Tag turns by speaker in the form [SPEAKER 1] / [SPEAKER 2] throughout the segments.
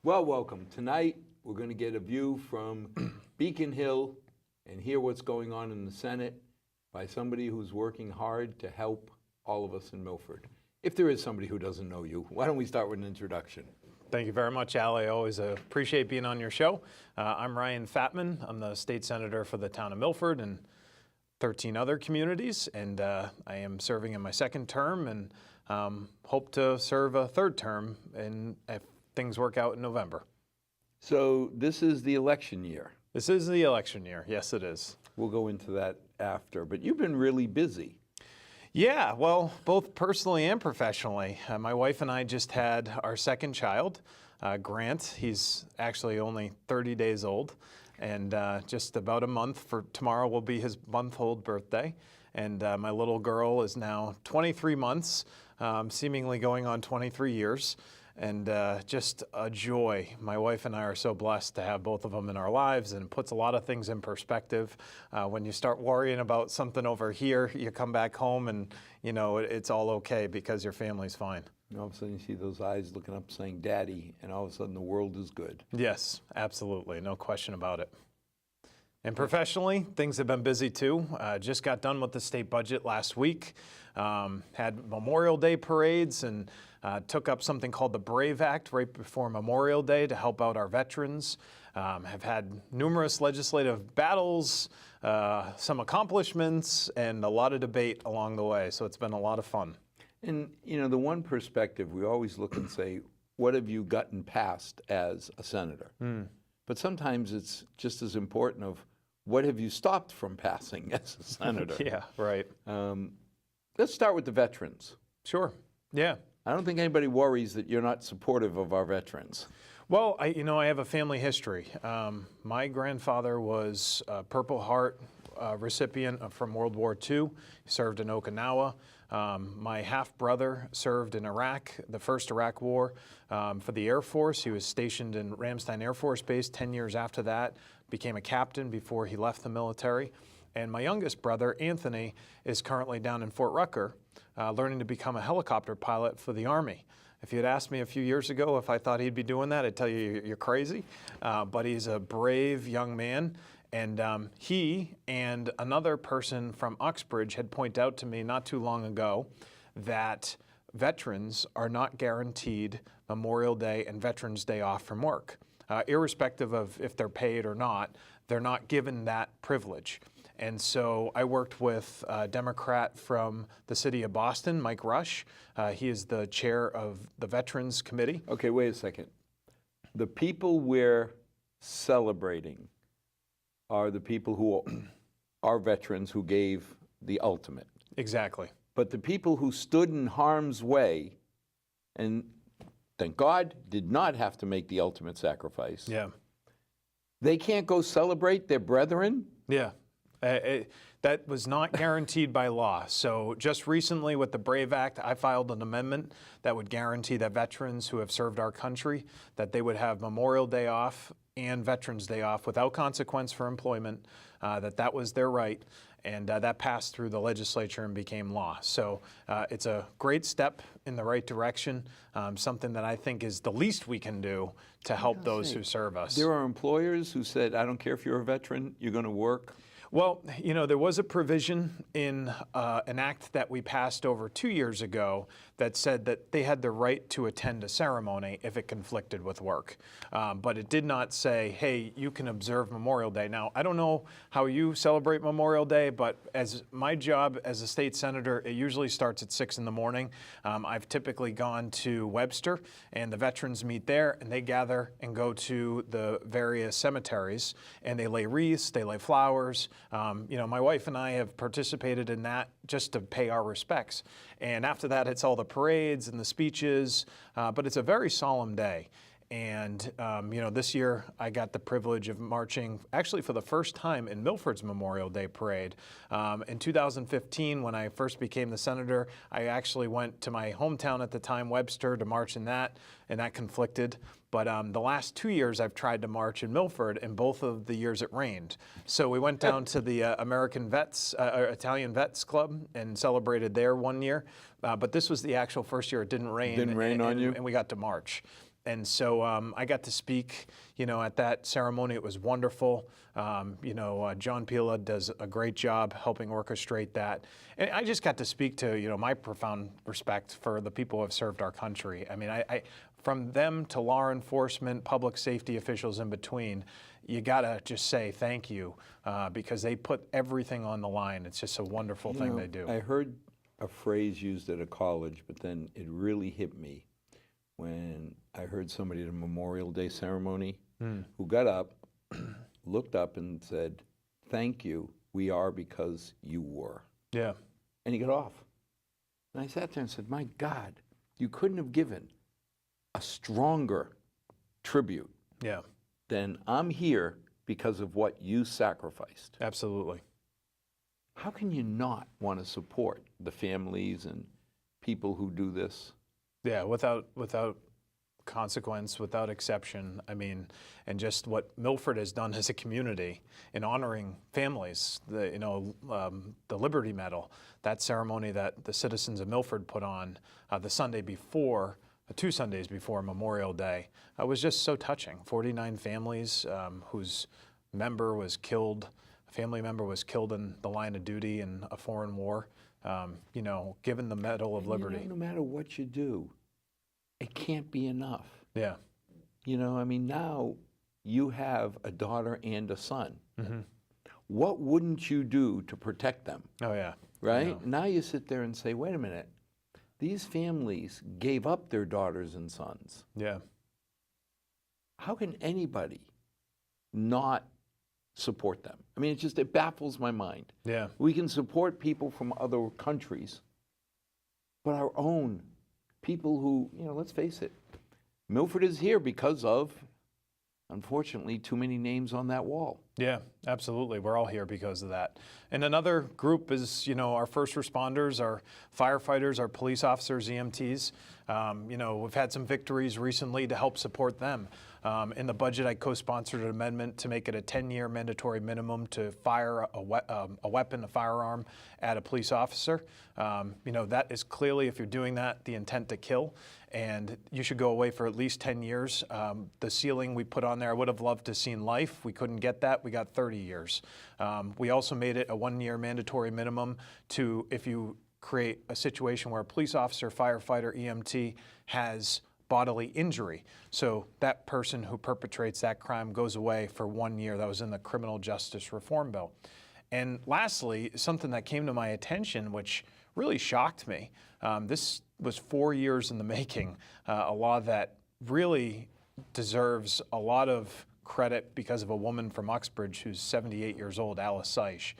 [SPEAKER 1] Well, welcome. Tonight, we're going to get a view from Beacon Hill and hear what's going on in the Senate by somebody who's working hard to help all of us in Milford. If there is somebody who doesn't know you, why don't we start with an introduction?
[SPEAKER 2] Thank you very much, Al. I always appreciate being on your show. I'm Ryan Fattman. I'm the state senator for the town of Milford and 13 other communities, and I am serving in my second term and hope to serve a third term if things work out in November.
[SPEAKER 1] So this is the election year.
[SPEAKER 2] This is the election year. Yes, it is.
[SPEAKER 1] We'll go into that after, but you've been really busy.
[SPEAKER 2] Yeah, well, both personally and professionally. My wife and I just had our second child, Grant. He's actually only 30 days old, and just about a month. For tomorrow will be his month-old birthday. And my little girl is now 23 months, seemingly going on 23 years. And just a joy. My wife and I are so blessed to have both of them in our lives, and it puts a lot of things in perspective. When you start worrying about something over here, you come back home and, you know, it's all okay because your family's fine.
[SPEAKER 1] And all of a sudden you see those eyes looking up saying, Daddy, and all of a sudden the world is good.
[SPEAKER 2] Yes, absolutely. No question about it. And professionally, things have been busy too. Just got done with the state budget last week. Had Memorial Day parades and took up something called the BRAVE Act right before Memorial Day to help out our veterans. Have had numerous legislative battles, some accomplishments, and a lot of debate along the way. So it's been a lot of fun.
[SPEAKER 1] And, you know, the one perspective, we always look and say, what have you gotten past as a senator? But sometimes it's just as important of what have you stopped from passing as a senator?
[SPEAKER 2] Yeah, right.
[SPEAKER 1] Let's start with the veterans.
[SPEAKER 2] Sure, yeah.
[SPEAKER 1] I don't think anybody worries that you're not supportive of our veterans.
[SPEAKER 2] Well, I have a family history. My grandfather was a Purple Heart recipient from World War II. He served in Okinawa. My half-brother served in Iraq, the first Iraq War, for the Air Force. He was stationed in Ramstein Air Force Base 10 years after that, became a captain before he left the military. And my youngest brother, Anthony, is currently down in Fort Rucker, learning to become a helicopter pilot for the Army. If you had asked me a few years ago if I thought he'd be doing that, I'd tell you you're crazy. But he's a brave young man. And he and another person from Uxbridge had pointed out to me not too long ago that veterans are not guaranteed Memorial Day and Veterans Day off from work. Irrespective of if they're paid or not, they're not given that privilege. And so I worked with a Democrat from the city of Boston, Mike Rush. He is the chair of the Veterans Committee.
[SPEAKER 1] Okay, wait a second. The people we're celebrating are the people who are veterans who gave the ultimate.
[SPEAKER 2] Exactly.
[SPEAKER 1] But the people who stood in harm's way and, thank God, did not have to make the ultimate sacrifice.
[SPEAKER 2] Yeah.
[SPEAKER 1] They can't go celebrate their brethren?
[SPEAKER 2] Yeah. That was not guaranteed by law. So just recently with the BRAVE Act, I filed an amendment that would guarantee that veterans who have served our country, that they would have Memorial Day off and Veterans Day off without consequence for employment, that was their right. And that passed through the legislature and became law. So it's a great step in the right direction, something that I think is the least we can do to help those who serve us.
[SPEAKER 1] There are employers who said, I don't care if you're a veteran, you're going to work.
[SPEAKER 2] Well, you know, there was a provision in an act that we passed over 2 years ago that said that they had the right to attend a ceremony if it conflicted with work. But it did not say, hey, you can observe Memorial Day. Now, I don't know how you celebrate Memorial Day, but as my job as a state senator, it usually starts at 6 in the morning. I've typically gone to Webster, and the veterans meet there, and they gather and go to the various cemeteries, and they lay wreaths, they lay flowers. You know, my wife and I have participated in that just to pay our respects. And after that, it's all the parades and the speeches, but it's a very solemn day. And, you know, this year I got the privilege of marching actually for the first time in Milford's Memorial Day Parade. In 2015, when I first became the senator, I actually went to my hometown at the time, Webster, to march in that, and that conflicted. But the last 2 years I've tried to march in Milford, and both of the years it rained. So we went down to the American Vets, Italian Vets Club and celebrated there 1 year. But this was the actual first year it didn't rain.
[SPEAKER 1] Didn't rain on you?
[SPEAKER 2] And we got to march. And so I got to speak, at that ceremony. It was wonderful. John Pila does a great job helping orchestrate that. And I just got to speak to, my profound respect for the people who have served our country. I mean, I from them to law enforcement, public safety officials in between, you gotta just say thank you because they put everything on the line. It's just a wonderful thing they do.
[SPEAKER 1] I heard a phrase used at a college, but then it really hit me when I heard somebody at a Memorial Day ceremony who got up, looked up and said, "Thank you, we are because you were."
[SPEAKER 2] Yeah.
[SPEAKER 1] And he got off. And I sat there and said, my God, you couldn't have given a stronger tribute
[SPEAKER 2] Yeah.
[SPEAKER 1] than I'm here because of what you sacrificed.
[SPEAKER 2] Absolutely.
[SPEAKER 1] How can you not want to support the families and people who do this?
[SPEAKER 2] Yeah, without consequence, without exception. I mean, and just what Milford has done as a community in honoring families, the Liberty Medal, that ceremony that the citizens of Milford put on the Sunday before, 2 Sundays before Memorial Day, was just so touching. 49 families whose member was killed, a family member was killed in the line of duty in a foreign war, given the Medal of Liberty.
[SPEAKER 1] No matter what you do, it can't be enough.
[SPEAKER 2] Yeah.
[SPEAKER 1] Now you have a daughter and a son.
[SPEAKER 2] Mm-hmm.
[SPEAKER 1] What wouldn't you do to protect them?
[SPEAKER 2] Oh, yeah.
[SPEAKER 1] Right? Now you sit there and say, wait a minute, these families gave up their daughters and sons.
[SPEAKER 2] Yeah.
[SPEAKER 1] How can anybody not support them? I mean, it baffles my mind.
[SPEAKER 2] Yeah.
[SPEAKER 1] We can support people from other countries, but our own people who, let's face it, Milford is here because of, unfortunately, too many names on that wall.
[SPEAKER 2] Yeah, absolutely. We're all here because of that. And another group is, our first responders, our firefighters, our police officers, EMTs. We've had some victories recently to help support them. In the budget, I co-sponsored an amendment to make it a 10-year mandatory minimum to fire a weapon, a firearm, at a police officer. That is clearly, if you're doing that, the intent to kill. And you should go away for at least 10 years. The ceiling we put on there, I would have loved to have seen life. We couldn't get that. We got 30 years. We also made it a 1-year mandatory minimum to, if you create a situation where a police officer, firefighter, EMT has bodily injury. So that person who perpetrates that crime goes away for 1 year. That was in the Criminal Justice Reform Bill. And lastly, something that came to my attention, which really shocked me. This was 4 years in the making, a law that really deserves a lot of credit because of a woman from Uxbridge who's 78 years old, Alice Seish.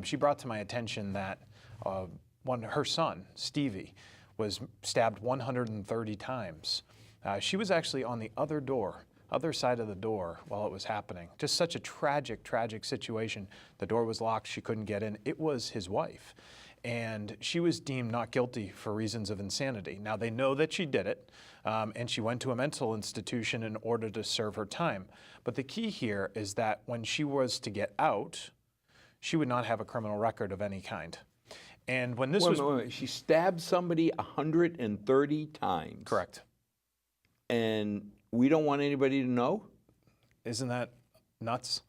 [SPEAKER 2] She brought to my attention that her son, Stevie, was stabbed 130 times. She was actually on the other side of the door while it was happening. Just such a tragic, tragic situation. The door was locked, she couldn't get in. It was his wife. And she was deemed not guilty for reasons of insanity. Now, they know that she did it, and she went to a mental institution in order to serve her time. But the key here is that when she was to get out, she would not have a criminal record of any kind. And when this was...
[SPEAKER 1] She stabbed somebody 130 times.
[SPEAKER 2] Correct.
[SPEAKER 1] And we don't want anybody to know?
[SPEAKER 2] Isn't that nuts?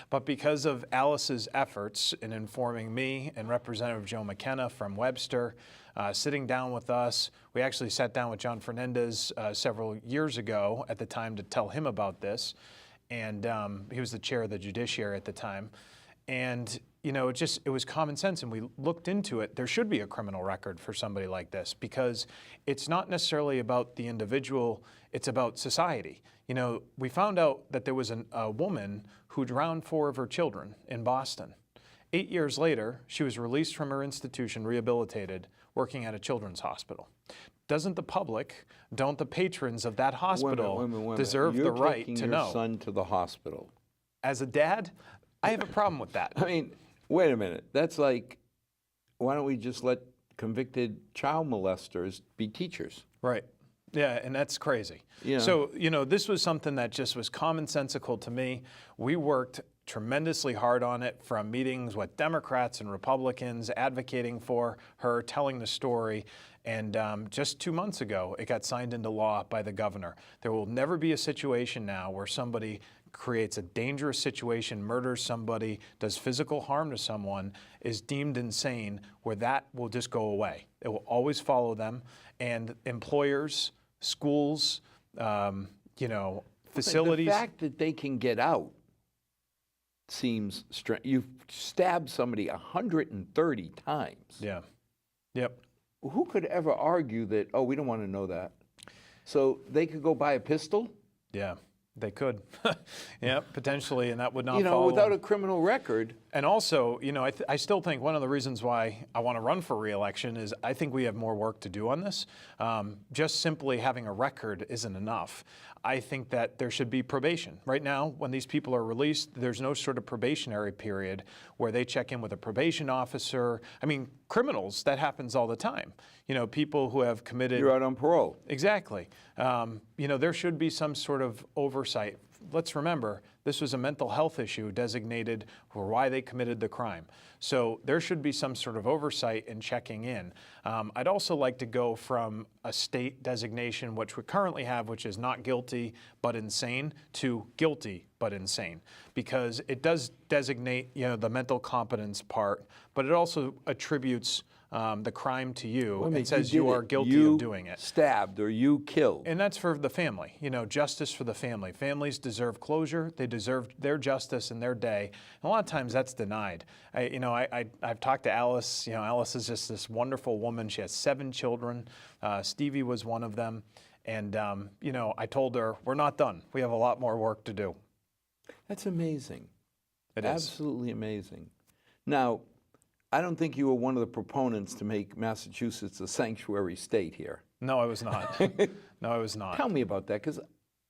[SPEAKER 2] But because of Alice's efforts in informing me and Representative Joe McKenna from Webster, sitting down with us, we actually sat down with John Fernandez several years ago at the time to tell him about this. And he was the chair of the Judiciary at the time. And it was common sense, and we looked into it. There should be a criminal record for somebody like this because it's not necessarily about the individual, it's about society. We found out that there was a woman who drowned 4 of her children in Boston. 8 years later, she was released from her institution, rehabilitated, working at a children's hospital. Doesn't the public, don't the patrons of that hospital deserve the right to know?
[SPEAKER 1] You're taking your son to the hospital.
[SPEAKER 2] As a dad, I have a problem with that.
[SPEAKER 1] I mean, wait a minute. That's like, why don't we just let convicted child molesters be teachers?
[SPEAKER 2] Right. Yeah, and that's crazy. So, this was something that just was commonsensical to me. We worked tremendously hard on it, from meetings with Democrats and Republicans, advocating for her, telling the story. And just 2 months ago, it got signed into law by the governor. There will never be a situation now where somebody creates a dangerous situation, murders somebody, does physical harm to someone, is deemed insane, where that will just go away. It will always follow them. And employers, schools, facilities.
[SPEAKER 1] The fact that they can get out seems strange. You've stabbed somebody 130 times.
[SPEAKER 2] Yeah. Yep.
[SPEAKER 1] Who could ever argue that, oh, we don't want to know that? So they could go buy a pistol?
[SPEAKER 2] Yeah, they could. Yeah, potentially, and that would not follow.
[SPEAKER 1] Without a criminal record.
[SPEAKER 2] And also, I still think one of the reasons why I want to run for re-election is I think we have more work to do on this. Just simply having a record isn't enough. I think that there should be probation. Right now, when these people are released, there's no sort of probationary period where they check in with a probation officer. I mean, criminals, that happens all the time. People who have committed...
[SPEAKER 1] You're out on parole.
[SPEAKER 2] Exactly. There should be some sort of oversight. Let's remember, this was a mental health issue designated for why they committed the crime. So there should be some sort of oversight and checking in. I'd also like to go from a state designation, which we currently have, which is not guilty but insane, to guilty but insane, because it does designate, the mental competence part, but it also attributes the crime to you and says you are guilty of doing it.
[SPEAKER 1] You stabbed or you killed.
[SPEAKER 2] And that's for the family, justice for the family. Families deserve closure. They deserve their justice in their day. And a lot of times that's denied. I've talked to Alice. Alice is just this wonderful woman. She has 7 children. Stevie was one of them. And, I told her, we're not done. We have a lot more work to do.
[SPEAKER 1] That's amazing.
[SPEAKER 2] It is.
[SPEAKER 1] Absolutely amazing. Now, I don't think you were one of the proponents to make Massachusetts a sanctuary state here.
[SPEAKER 2] No, I was not. No, I was not.
[SPEAKER 1] Tell me about that, because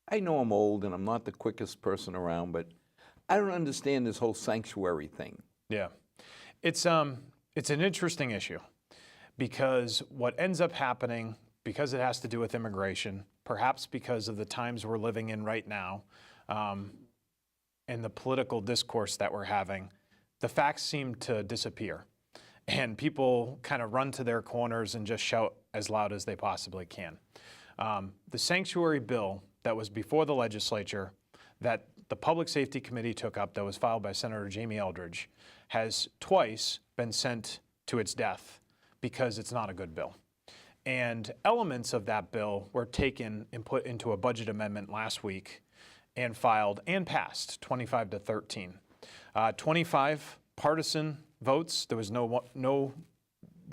[SPEAKER 1] I know I'm old and I'm not the quickest person around, but I don't understand this whole sanctuary thing.
[SPEAKER 2] Yeah. It's an interesting issue, because what ends up happening, because it has to do with immigration, perhaps because of the times we're living in right now, and the political discourse that we're having, the facts seem to disappear. And people kind of run to their corners and just shout as loud as they possibly can. The sanctuary bill that was before the legislature, that the Public Safety Committee took up, that was filed by Senator Jamie Eldridge, has twice been sent to its death because it's not a good bill. And elements of that bill were taken and put into a budget amendment last week and filed and passed 25-13. 25 partisan votes. There was no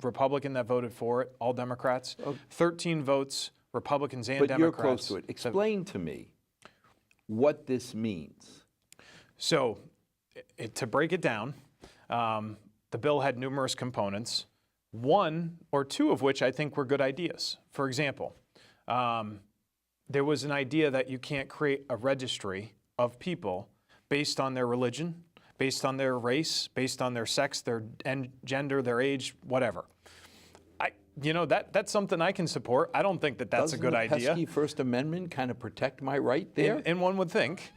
[SPEAKER 2] Republican that voted for it, all Democrats. 13 votes, Republicans and Democrats.
[SPEAKER 1] But you're close to it. Explain to me what this means.
[SPEAKER 2] So, to break it down, the bill had numerous components, 1 or 2 of which I think were good ideas. For example, there was an idea that you can't create a registry of people based on their religion, based on their race, based on their sex, their gender, their age, whatever. That's something I can support. I don't think that that's a good idea.
[SPEAKER 1] Doesn't the pesky First Amendment kind of protect my right there?
[SPEAKER 2] And one would think.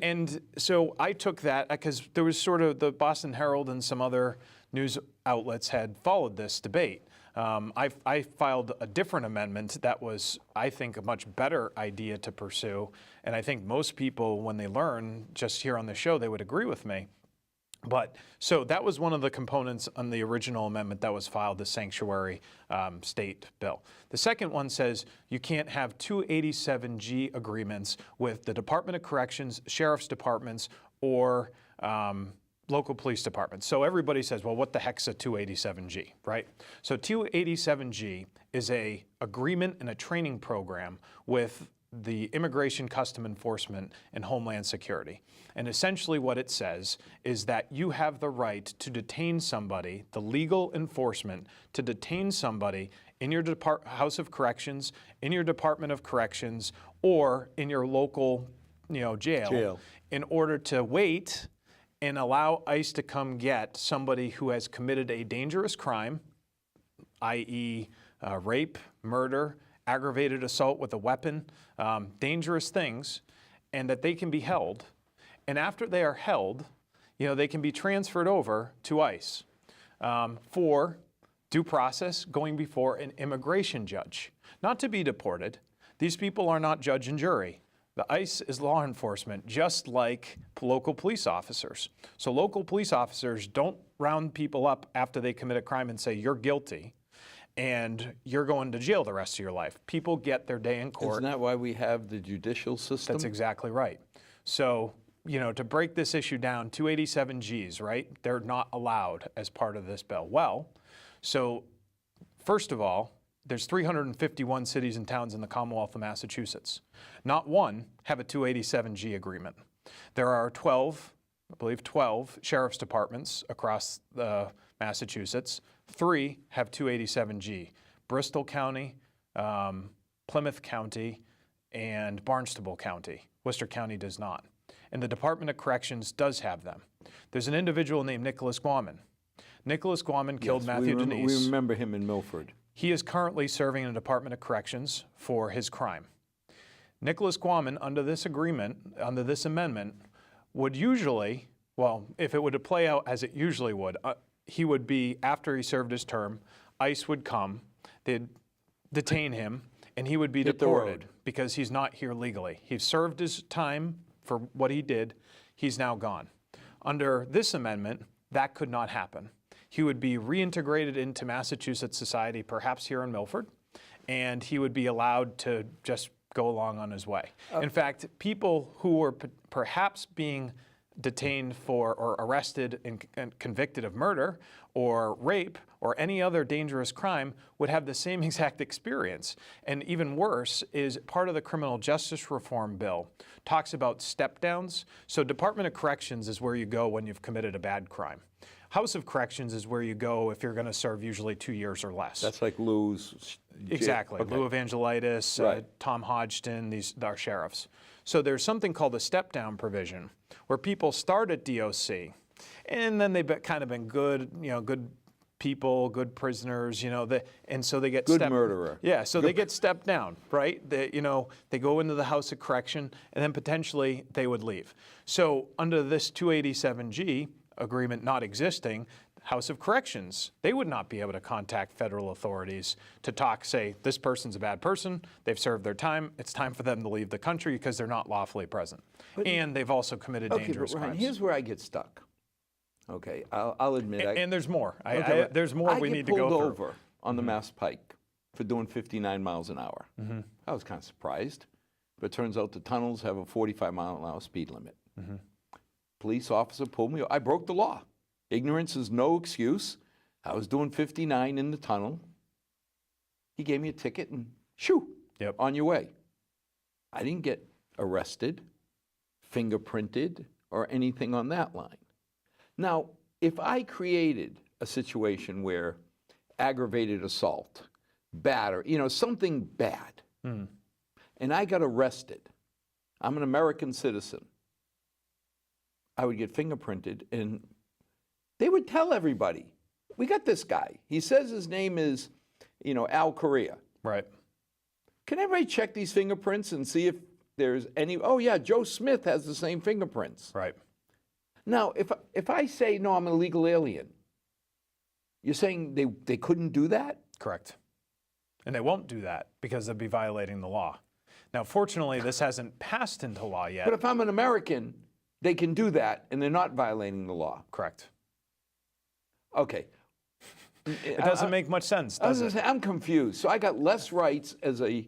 [SPEAKER 2] And so I took that because there was sort of the Boston Herald and some other news outlets had followed this debate. I filed a different amendment that was, I think, a much better idea to pursue. And I think most people, when they learn just here on the show, they would agree with me. But so that was one of the components on the original amendment that was filed, the sanctuary state bill. The second one says you can't have 287G agreements with the Department of Corrections, sheriff's departments, or local police departments. So everybody says, well, what the heck's a 287G, right? So 287G is a agreement and a training program with the Immigration, Custom Enforcement, and Homeland Security. And essentially what it says is that you have the right to detain somebody, the legal enforcement, to detain somebody in your House of Corrections, in your Department of Corrections, or in your local jail, in order to wait and allow ICE to come get somebody who has committed a dangerous crime, i.e. Rape, murder, aggravated assault with a weapon, dangerous things, and that they can be held. And after they are held, they can be transferred over to ICE for due process going before an immigration judge, not to be deported. These people are not judge and jury. The ICE is law enforcement, just like local police officers. So local police officers don't round people up after they commit a crime and say, you're guilty and you're going to jail the rest of your life. People get their day in court.
[SPEAKER 1] Isn't that why we have the judicial system?
[SPEAKER 2] That's exactly right. So, to break this issue down, 287Gs, right? They're not allowed as part of this bill. Well, so first of all, there's 351 cities and towns in the Commonwealth of Massachusetts. Not one have a 287G agreement. There are 12 sheriff's departments across Massachusetts. 3 have 287G. Bristol County, Plymouth County, and Barnstable County. Worcester County does not. And the Department of Corrections does have them. There's an individual named Nicholas Guaman. Nicholas Guaman killed Matthew Denise.
[SPEAKER 1] We remember him in Milford.
[SPEAKER 2] He is currently serving in the Department of Corrections for his crime. Nicholas Guaman, under this agreement, under this amendment, would usually, well, if it were to play out as it usually would, he would be, after he served his term, ICE would come, they'd detain him, and he would be deported because he's not here legally. He's served his time for what he did. He's now gone. Under this amendment, that could not happen. He would be reintegrated into Massachusetts society, perhaps here in Milford, and he would be allowed to just go along on his way. In fact, people who were perhaps being detained for or arrested and convicted of murder or rape or any other dangerous crime would have the same exact experience. And even worse is part of the criminal justice reform bill talks about step downs. So Department of Corrections is where you go when you've committed a bad crime. House of Corrections is where you go if you're going to serve usually 2 years or less.
[SPEAKER 1] That's like Lou's.
[SPEAKER 2] Exactly. Okay. Lou Evangelitis,
[SPEAKER 1] right.
[SPEAKER 2] Tom Hodgson, these are sheriffs. So there's something called a step-down provision where people start at DOC and then they've kind of been good, good people, good prisoners, and so they get
[SPEAKER 1] good murderer.
[SPEAKER 2] Yeah, so they get stepped down, right? They go into the House of Correction and then potentially they would leave. So under this 287G agreement not existing, House of Corrections, they would not be able to contact federal authorities to say, this person's a bad person, they've served their time, it's time for them to leave the country because they're not lawfully present. And they've also committed dangerous
[SPEAKER 1] Ryan,
[SPEAKER 2] crimes.
[SPEAKER 1] Here's where I get stuck. Okay, I'll admit.
[SPEAKER 2] And there's more. There's more we need to go through.
[SPEAKER 1] I get pulled over on the Mass Pike for doing 59 miles an hour. I was kind of surprised, but it turns out the tunnels have a 45-mile-an-hour speed limit. Police officer pulled me. I broke the law. Ignorance is no excuse. I was doing 59 in the tunnel. He gave me a ticket and shoo, on your way. I didn't get arrested, fingerprinted, or anything on that line. Now, if I created a situation where aggravated assault, batter, something bad, and I got arrested, I'm an American citizen, I would get fingerprinted and they would tell everybody, we got this guy. He says his name is, Al Correa.
[SPEAKER 2] Right.
[SPEAKER 1] Can everybody check these fingerprints and see if there's any, oh yeah, Joe Smith has the same fingerprints.
[SPEAKER 2] Right.
[SPEAKER 1] Now, if I say, no, I'm an illegal alien, you're saying they couldn't do that?
[SPEAKER 2] Correct. And they won't do that because they'll be violating the law. Now, fortunately, this hasn't passed into law yet.
[SPEAKER 1] But if I'm an American, they can do that and they're not violating the law.
[SPEAKER 2] Correct.
[SPEAKER 1] Okay.
[SPEAKER 2] It doesn't make much sense, does it?
[SPEAKER 1] I'm confused. So I got less rights as a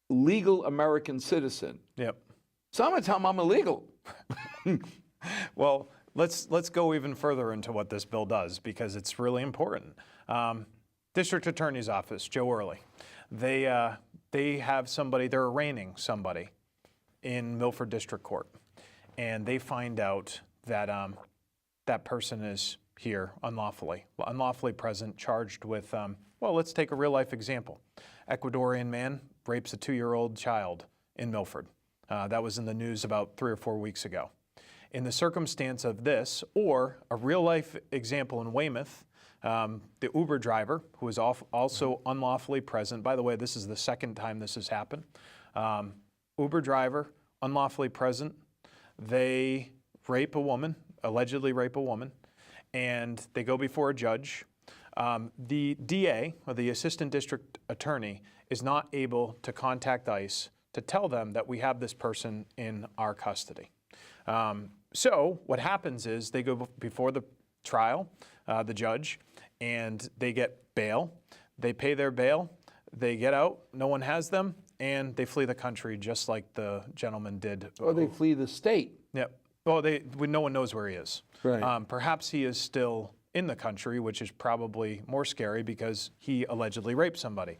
[SPEAKER 1] legal American citizen.
[SPEAKER 2] Yep.
[SPEAKER 1] So I'm going to tell them I'm illegal.
[SPEAKER 2] Well, let's go even further into what this bill does because it's really important. District Attorney's Office, Joe Early, they have somebody, they're arraigning somebody in Milford District Court, and they find out that that person is here unlawfully present, charged with, well, let's take a real life example. Ecuadorian man rapes a 2-year-old child in Milford. That was in the news about 3 or 4 weeks ago. In the circumstance of this, or a real life example in Weymouth, the Uber driver, who is also unlawfully present, by the way, this is the second time this has happened. Uber driver, unlawfully present, they rape a woman, allegedly rape a woman, and they go before a judge. The DA, or the assistant district attorney, is not able to contact ICE to tell them that we have this person in our custody. So what happens is they go before the trial, the judge, and they get bail. They pay their bail, they get out, no one has them, and they flee the country just like the gentleman did.
[SPEAKER 1] Or they flee the state.
[SPEAKER 2] Yep. Well, no one knows where he is.
[SPEAKER 1] Right.
[SPEAKER 2] Perhaps he is still in the country, which is probably more scary because he allegedly raped somebody.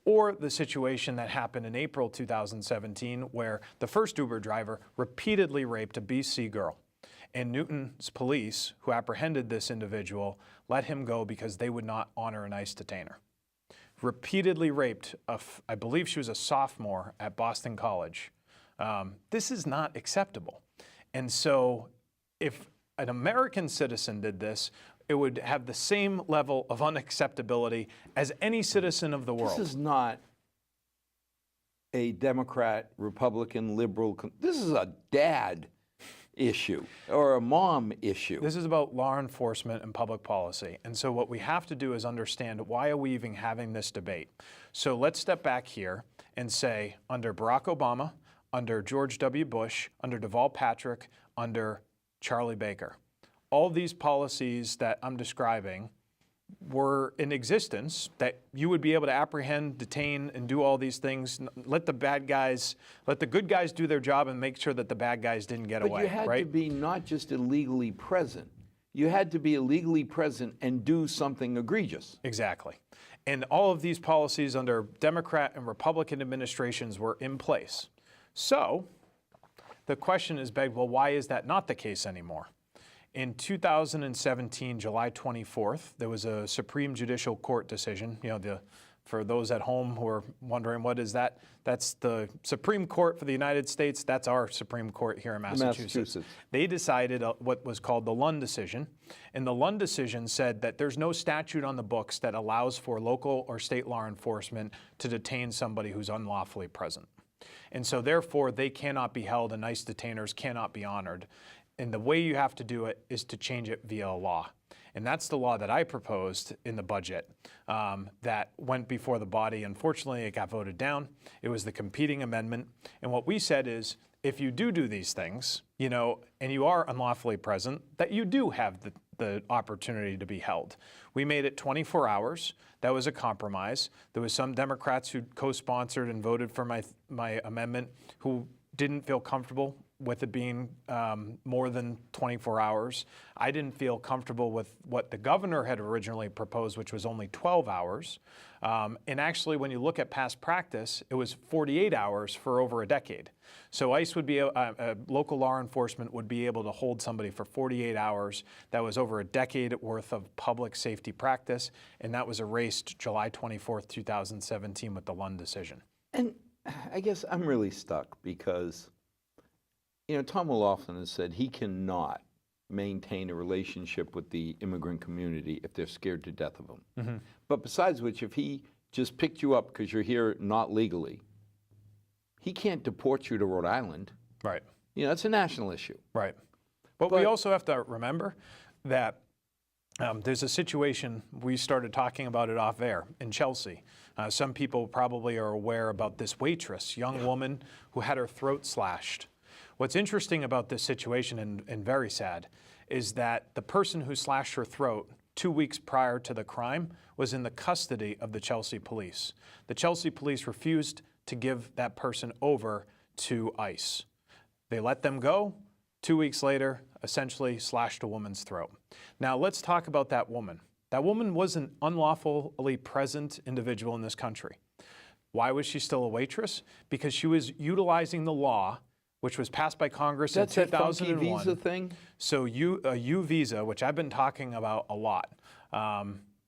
[SPEAKER 2] Or the situation that happened in April 2017 where the first Uber driver repeatedly raped a BC girl. And Newton's police, who apprehended this individual, let him go because they would not honor an ICE detainer. Repeatedly raped, I believe she was a sophomore at Boston College. This is not acceptable. And so if an American citizen did this, it would have the same level of unacceptability as any citizen of the world.
[SPEAKER 1] This is not a Democrat, Republican, liberal. This is a dad issue or a mom issue.
[SPEAKER 2] This is about law enforcement and public policy. And so what we have to do is understand, why are we even having this debate? So let's step back here and say, under Barack Obama, under George W. Bush, under Deval Patrick, under Charlie Baker, all these policies that I'm describing were in existence, that you would be able to apprehend, detain, and do all these things. Let the good guys do their job and make sure that the bad guys didn't get away.
[SPEAKER 1] But you had
[SPEAKER 2] right?
[SPEAKER 1] to be not just illegally present. You had to be illegally present and do something egregious.
[SPEAKER 2] Exactly. And all of these policies under Democrat and Republican administrations were in place. So the question is begged, well, why is that not the case anymore? In 2017, July 24th, there was a Supreme Judicial Court decision. For those at home who are wondering what is that, that's the Supreme Court for the United States. That's our Supreme Court here in Massachusetts. They decided what was called the Lund decision. And the Lund decision said that there's no statute on the books that allows for local or state law enforcement to detain somebody who's unlawfully present. And so therefore, they cannot be held and ICE detainers cannot be honored. And the way you have to do it is to change it via law. And that's the law that I proposed in the budget that went before the body. Unfortunately, it got voted down. It was the competing amendment. And what we said is, if you do these things, and you are unlawfully present, that you do have the opportunity to be held. We made it 24 hours. That was a compromise. There was some Democrats who co-sponsored and voted for my amendment who didn't feel comfortable with it being more than 24 hours. I didn't feel comfortable with what the governor had originally proposed, which was only 12 hours. And actually, when you look at past practice, it was 48 hours for over a decade. So ICE would be, local law enforcement would be able to hold somebody for 48 hours. That was over a decade worth of public safety practice, and that was erased July 24th, 2017 with the Lund decision.
[SPEAKER 1] And I guess I'm really stuck because Tom O'Loughlin has said he cannot maintain a relationship with the immigrant community if they're scared to death of him. Mm-hmm. But besides which, if he just picked you up because you're here not legally, he can't deport you to Rhode Island.
[SPEAKER 2] Right.
[SPEAKER 1] That's a national issue.
[SPEAKER 2] Right. But we also have to remember that there's a situation, we started talking about it off air, in Chelsea. Some people probably are aware about this waitress, young woman who had her throat slashed. What's interesting about this situation, and very sad, is that the person who slashed her throat 2 weeks prior to the crime was in the custody of the Chelsea police. The Chelsea police refused to give that person over to ICE. They let them go. 2 weeks later, essentially slashed a woman's throat. Now let's talk about that woman. That woman was an unlawfully present individual in this country. Why was she still a waitress? Because she was utilizing the law which was passed by Congress in 2001.
[SPEAKER 1] That's that funky visa thing?
[SPEAKER 2] So a U visa, which I've been talking about a lot,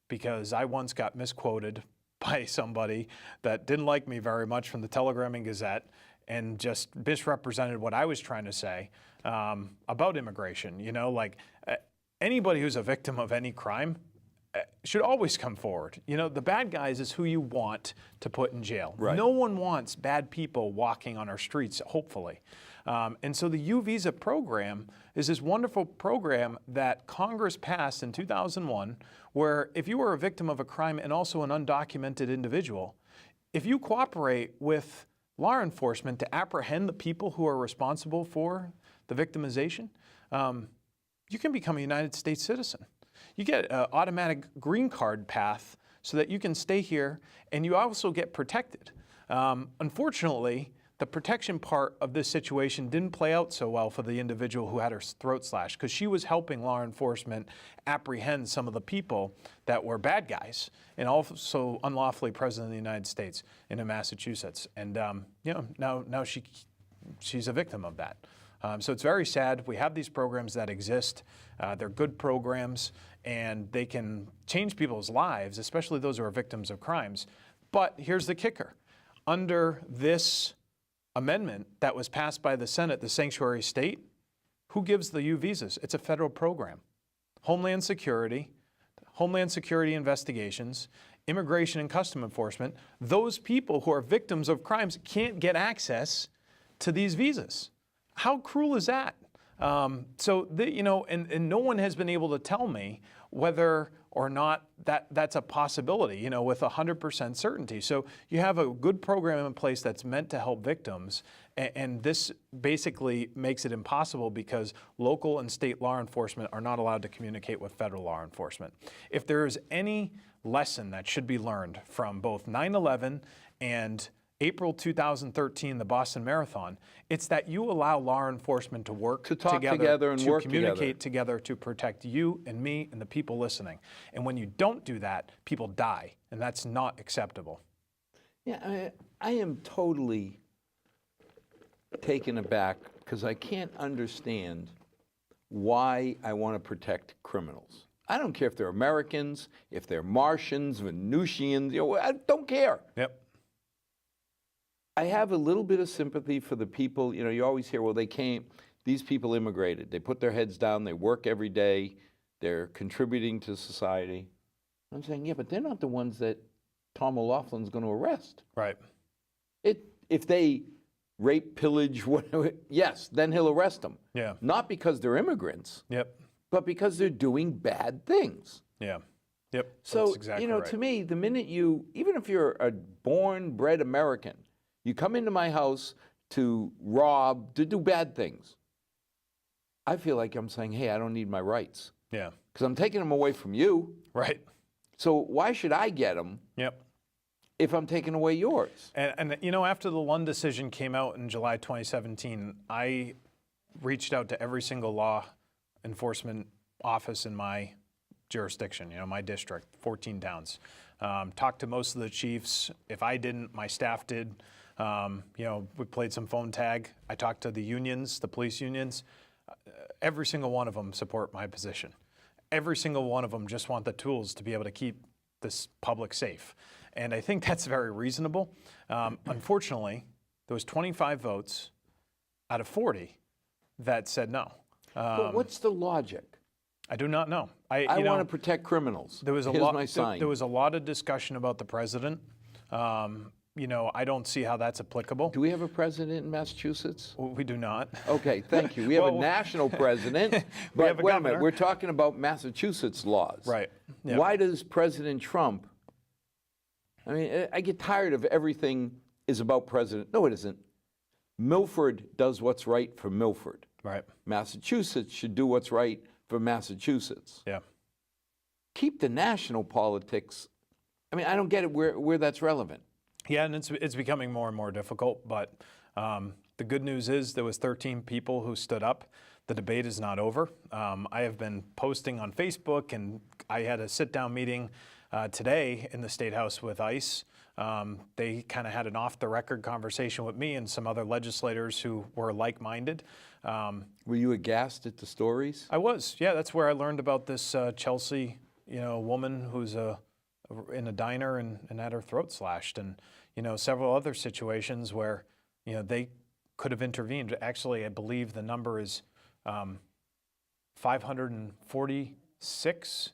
[SPEAKER 2] because I once got misquoted by somebody that didn't like me very much from the Telegram and Gazette and just misrepresented what I was trying to say about immigration. Anybody who's a victim of any crime should always come forward. The bad guys is who you want to put in jail.
[SPEAKER 1] Right.
[SPEAKER 2] No one wants bad people walking on our streets, hopefully. And so the U visa program is this wonderful program that Congress passed in 2001, where if you were a victim of a crime and also an undocumented individual, if you cooperate with law enforcement to apprehend the people who are responsible for the victimization, you can become a United States citizen. You get an automatic green card path so that you can stay here, and you also get protected. Unfortunately, the protection part of this situation didn't play out so well for the individual who had her throat slashed, because she was helping law enforcement apprehend some of the people that were bad guys and also unlawfully present in the United States and in Massachusetts. And now she's a victim of that. So it's very sad. We have these programs that exist. They're good programs, and they can change people's lives, especially those who are victims of crimes. But here's the kicker. Under this amendment that was passed by the Senate, the sanctuary state, who gives the U visas? It's a federal program. Homeland Security investigations, Immigration and Customs Enforcement, those people who are victims of crimes can't get access to these visas. How cruel is that? And no one has been able to tell me whether or not that's a possibility, with 100% certainty. So you have a good program in place that's meant to help victims, and this basically makes it impossible because local and state law enforcement are not allowed to communicate with federal law enforcement. If there is any lesson that should be learned from both 9/11 and April 2013, the Boston Marathon, it's that you allow law enforcement to work
[SPEAKER 1] to talk together and work
[SPEAKER 2] communicate together to protect you and me and the people listening. And when you don't do that, people die, and that's not acceptable.
[SPEAKER 1] Yeah, I am totally taken aback because I can't understand why I want to protect criminals. I don't care if they're Americans, if they're Martians, Venusians, I don't care.
[SPEAKER 2] Yep.
[SPEAKER 1] I have a little bit of sympathy for the people, you always hear, well, these people immigrated. They put their heads down, they work every day, they're contributing to society. I'm saying, yeah, but they're not the ones that Tom O'Loughlin's going to arrest.
[SPEAKER 2] Right.
[SPEAKER 1] If they rape, pillage, whatever, yes, then he'll arrest them.
[SPEAKER 2] Yeah.
[SPEAKER 1] Not because they're immigrants,
[SPEAKER 2] Yep.
[SPEAKER 1] but because they're doing bad things.
[SPEAKER 2] Yeah. Yep.
[SPEAKER 1] So,
[SPEAKER 2] that's exactly right.
[SPEAKER 1] to me, the minute even if you're a born, bred American, you come into my house to rob, to do bad things, I feel like I'm saying, hey, I don't need my rights.
[SPEAKER 2] Yeah.
[SPEAKER 1] Because I'm taking them away from you.
[SPEAKER 2] Right.
[SPEAKER 1] So why should I get them
[SPEAKER 2] Yep.
[SPEAKER 1] if I'm taking away yours?
[SPEAKER 2] And after the Lund decision came out in July 2017, I reached out to every single law enforcement office in my jurisdiction, my district, 14 towns. Talked to most of the chiefs. If I didn't, my staff did. We played some phone tag. I talked to the unions, the police unions. Every single one of them support my position. Every single one of them just want the tools to be able to keep this public safe. And I think that's very reasonable. Unfortunately, there was 25 votes out of 40 that said no.
[SPEAKER 1] But what's the logic?
[SPEAKER 2] I do not know. I
[SPEAKER 1] want to protect criminals.
[SPEAKER 2] There was a
[SPEAKER 1] Here's
[SPEAKER 2] lot.
[SPEAKER 1] my sign.
[SPEAKER 2] There was a lot of discussion about the president. I don't see how that's applicable.
[SPEAKER 1] Do we have a president in Massachusetts?
[SPEAKER 2] We do not.
[SPEAKER 1] Okay, thank you. We have a national president, but
[SPEAKER 2] have a
[SPEAKER 1] wait a
[SPEAKER 2] governor.
[SPEAKER 1] minute. We're talking about Massachusetts laws.
[SPEAKER 2] Right. Yeah.
[SPEAKER 1] Why does President Trump? I mean, I get tired of everything is about President. No, it isn't. Milford does what's right for Milford.
[SPEAKER 2] Right.
[SPEAKER 1] Massachusetts should do what's right for Massachusetts.
[SPEAKER 2] Yeah.
[SPEAKER 1] Keep the national politics. I mean, I don't get it where that's relevant.
[SPEAKER 2] Yeah, and it's becoming more and more difficult. But the good news is there was 13 people who stood up. The debate is not over. I have been posting on Facebook, and I had a sit-down meeting today in the State House with ICE. They kind of had an off-the-record conversation with me and some other legislators who were like-minded.
[SPEAKER 1] Were you aghast at the stories?
[SPEAKER 2] I was. Yeah, that's where I learned about this Chelsea, woman who's in a diner and had her throat slashed, and several other situations where they could have intervened. Actually, I believe the number is 546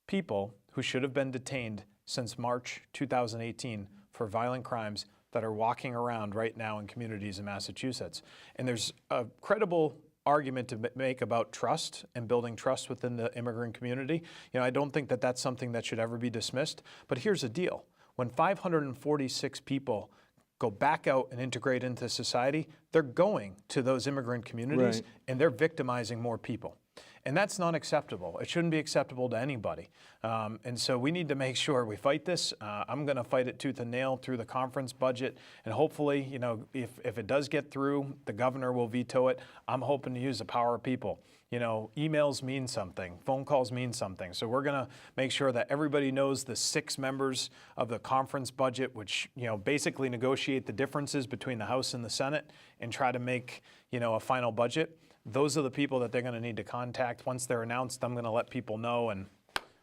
[SPEAKER 2] people who should have been detained since March 2018 for violent crimes that are walking around right now in communities in Massachusetts. And there's a credible argument to make about trust and building trust within the immigrant community. I don't think that that's something that should ever be dismissed. But here's the deal. When 546 people go back out and integrate into society, they're going to those immigrant communities
[SPEAKER 1] Right.
[SPEAKER 2] and they're victimizing more people. And that's not acceptable. It shouldn't be acceptable to anybody. And so we need to make sure we fight this. I'm going to fight it tooth and nail through the conference budget. And hopefully, if it does get through, the governor will veto it. I'm hoping to use the power of people. Emails mean something. Phone calls mean something. So we're going to make sure that everybody knows the 6 members of the conference budget, which, basically negotiate the differences between the House and the Senate and try to make, a final budget. Those are the people that they're going to need to contact. Once they're announced, I'm going to let people know, and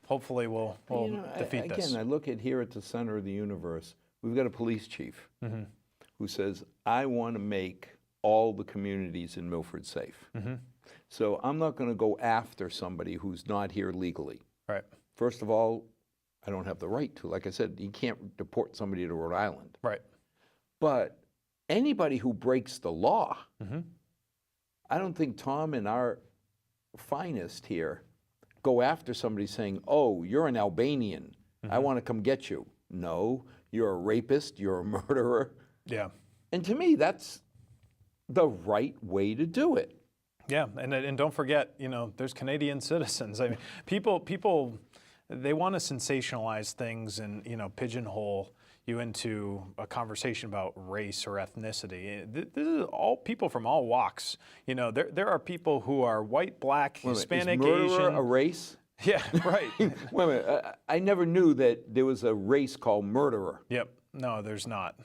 [SPEAKER 2] hopefully we'll defeat this.
[SPEAKER 1] Again, I look at here at the center of the universe, we've got a police chief who says, I want to make all the communities in Milford safe. So I'm not going to go after somebody who's not here legally.
[SPEAKER 2] Right.
[SPEAKER 1] First of all, I don't have the right to. Like I said, you can't deport somebody to Rhode Island.
[SPEAKER 2] Right.
[SPEAKER 1] But anybody who breaks the law, I don't think Tom and our finest here go after somebody saying, oh, you're an Albanian. I want to come get you. No, you're a rapist. You're a murderer.
[SPEAKER 2] Yeah.
[SPEAKER 1] And to me, that's the right way to do it.
[SPEAKER 2] Yeah, and don't forget, there's Canadian citizens. I mean, people, they want to sensationalize things and, pigeonhole you into a conversation about race or ethnicity. This is all people from all walks. There are people who are white, black, Hispanic,
[SPEAKER 1] Is murderer
[SPEAKER 2] Asian.
[SPEAKER 1] a race?
[SPEAKER 2] Yeah, right.
[SPEAKER 1] Wait a minute. I never knew that there was a race called murderer.
[SPEAKER 2] Yep. No, there's not.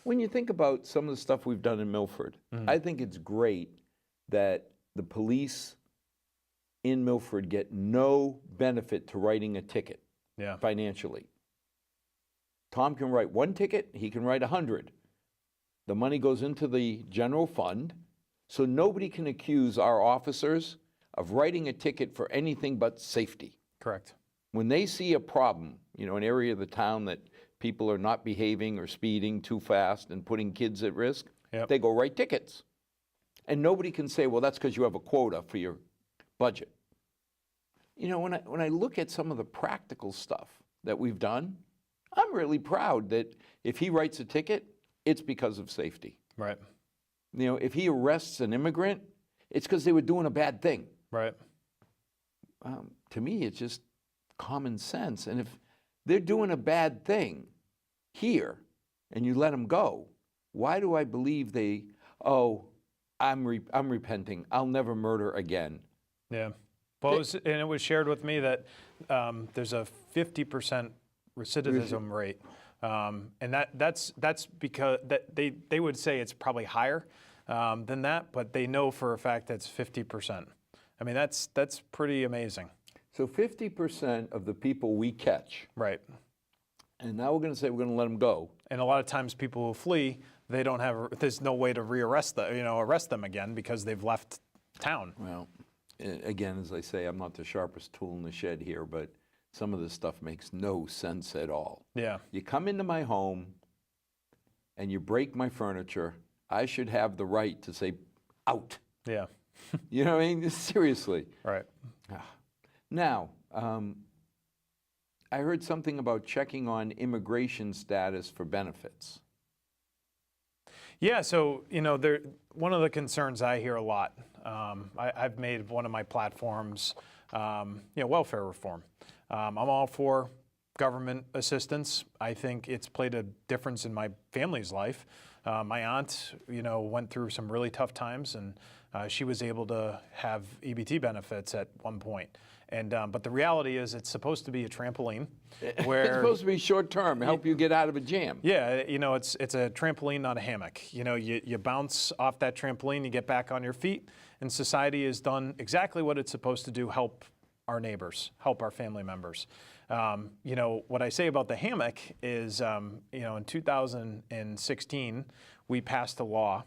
[SPEAKER 1] When you think about some of the stuff we've done in Milford, I think it's great that the police in Milford get no benefit to writing a ticket financially. Tom can write 1 ticket, he can write 100. The money goes into the general fund, so nobody can accuse our officers of writing a ticket for anything but safety.
[SPEAKER 2] Correct.
[SPEAKER 1] When they see a problem, an area of the town that people are not behaving or speeding too fast and putting kids at risk, they go write tickets. And nobody can say, well, that's because you have a quota for your budget. When I look at some of the practical stuff that we've done, I'm really proud that if he writes a ticket, it's because of safety.
[SPEAKER 2] Right.
[SPEAKER 1] If he arrests an immigrant, it's because they were doing a bad thing.
[SPEAKER 2] Right.
[SPEAKER 1] To me, it's just common sense. And if they're doing a bad thing here and you let them go, why do I believe I'm repenting, I'll never murder again?
[SPEAKER 2] Yeah. Well, it was shared with me that there's a 50% recidivism rate. And that's because they would say it's probably higher than that, but they know for a fact that's 50%. I mean, that's pretty amazing.
[SPEAKER 1] So 50% of the people we catch.
[SPEAKER 2] Right.
[SPEAKER 1] And now we're going to say we're going to let them go.
[SPEAKER 2] And a lot of times people who flee, there's no way to arrest them again because they've left town.
[SPEAKER 1] Well, again, as I say, I'm not the sharpest tool in the shed here, but some of this stuff makes no sense at all.
[SPEAKER 2] Yeah.
[SPEAKER 1] You come into my home and you break my furniture, I should have the right to say, out.
[SPEAKER 2] Yeah.
[SPEAKER 1] You know what I mean? Seriously.
[SPEAKER 2] Right.
[SPEAKER 1] Now, I heard something about checking on immigration status for benefits.
[SPEAKER 2] Yeah, so, one of the concerns I hear a lot, I've made one of my platforms, welfare reform. I'm all for government assistance. I think it's played a difference in my family's life. My aunt, went through some really tough times, and she was able to have EBT benefits at one point. And but the reality is, it's supposed to be a trampoline. Where
[SPEAKER 1] it's supposed to be short term, help you get out of a jam.
[SPEAKER 2] Yeah, it's a trampoline, not a hammock. You bounce off that trampoline, you get back on your feet, and society has done exactly what it's supposed to do: help our neighbors, help our family members. What I say about the hammock is, in 2016, we passed a law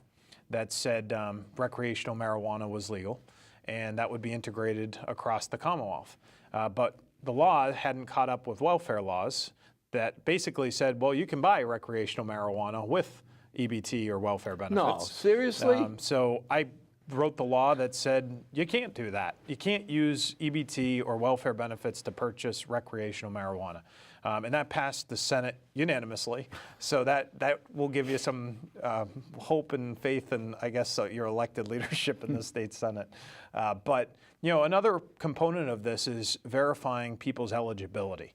[SPEAKER 2] that said recreational marijuana was legal, and that would be integrated across the Commonwealth. But the law hadn't caught up with welfare laws. that basically said, well, you can buy recreational marijuana with EBT or welfare benefits.
[SPEAKER 1] No, seriously?
[SPEAKER 2] So I wrote the law that said you can't do that. You can't use EBT or welfare benefits to purchase recreational marijuana. And that passed the Senate unanimously. So that will give you some hope and faith in, I guess, your elected leadership in the state Senate. But, another component of this is verifying people's eligibility.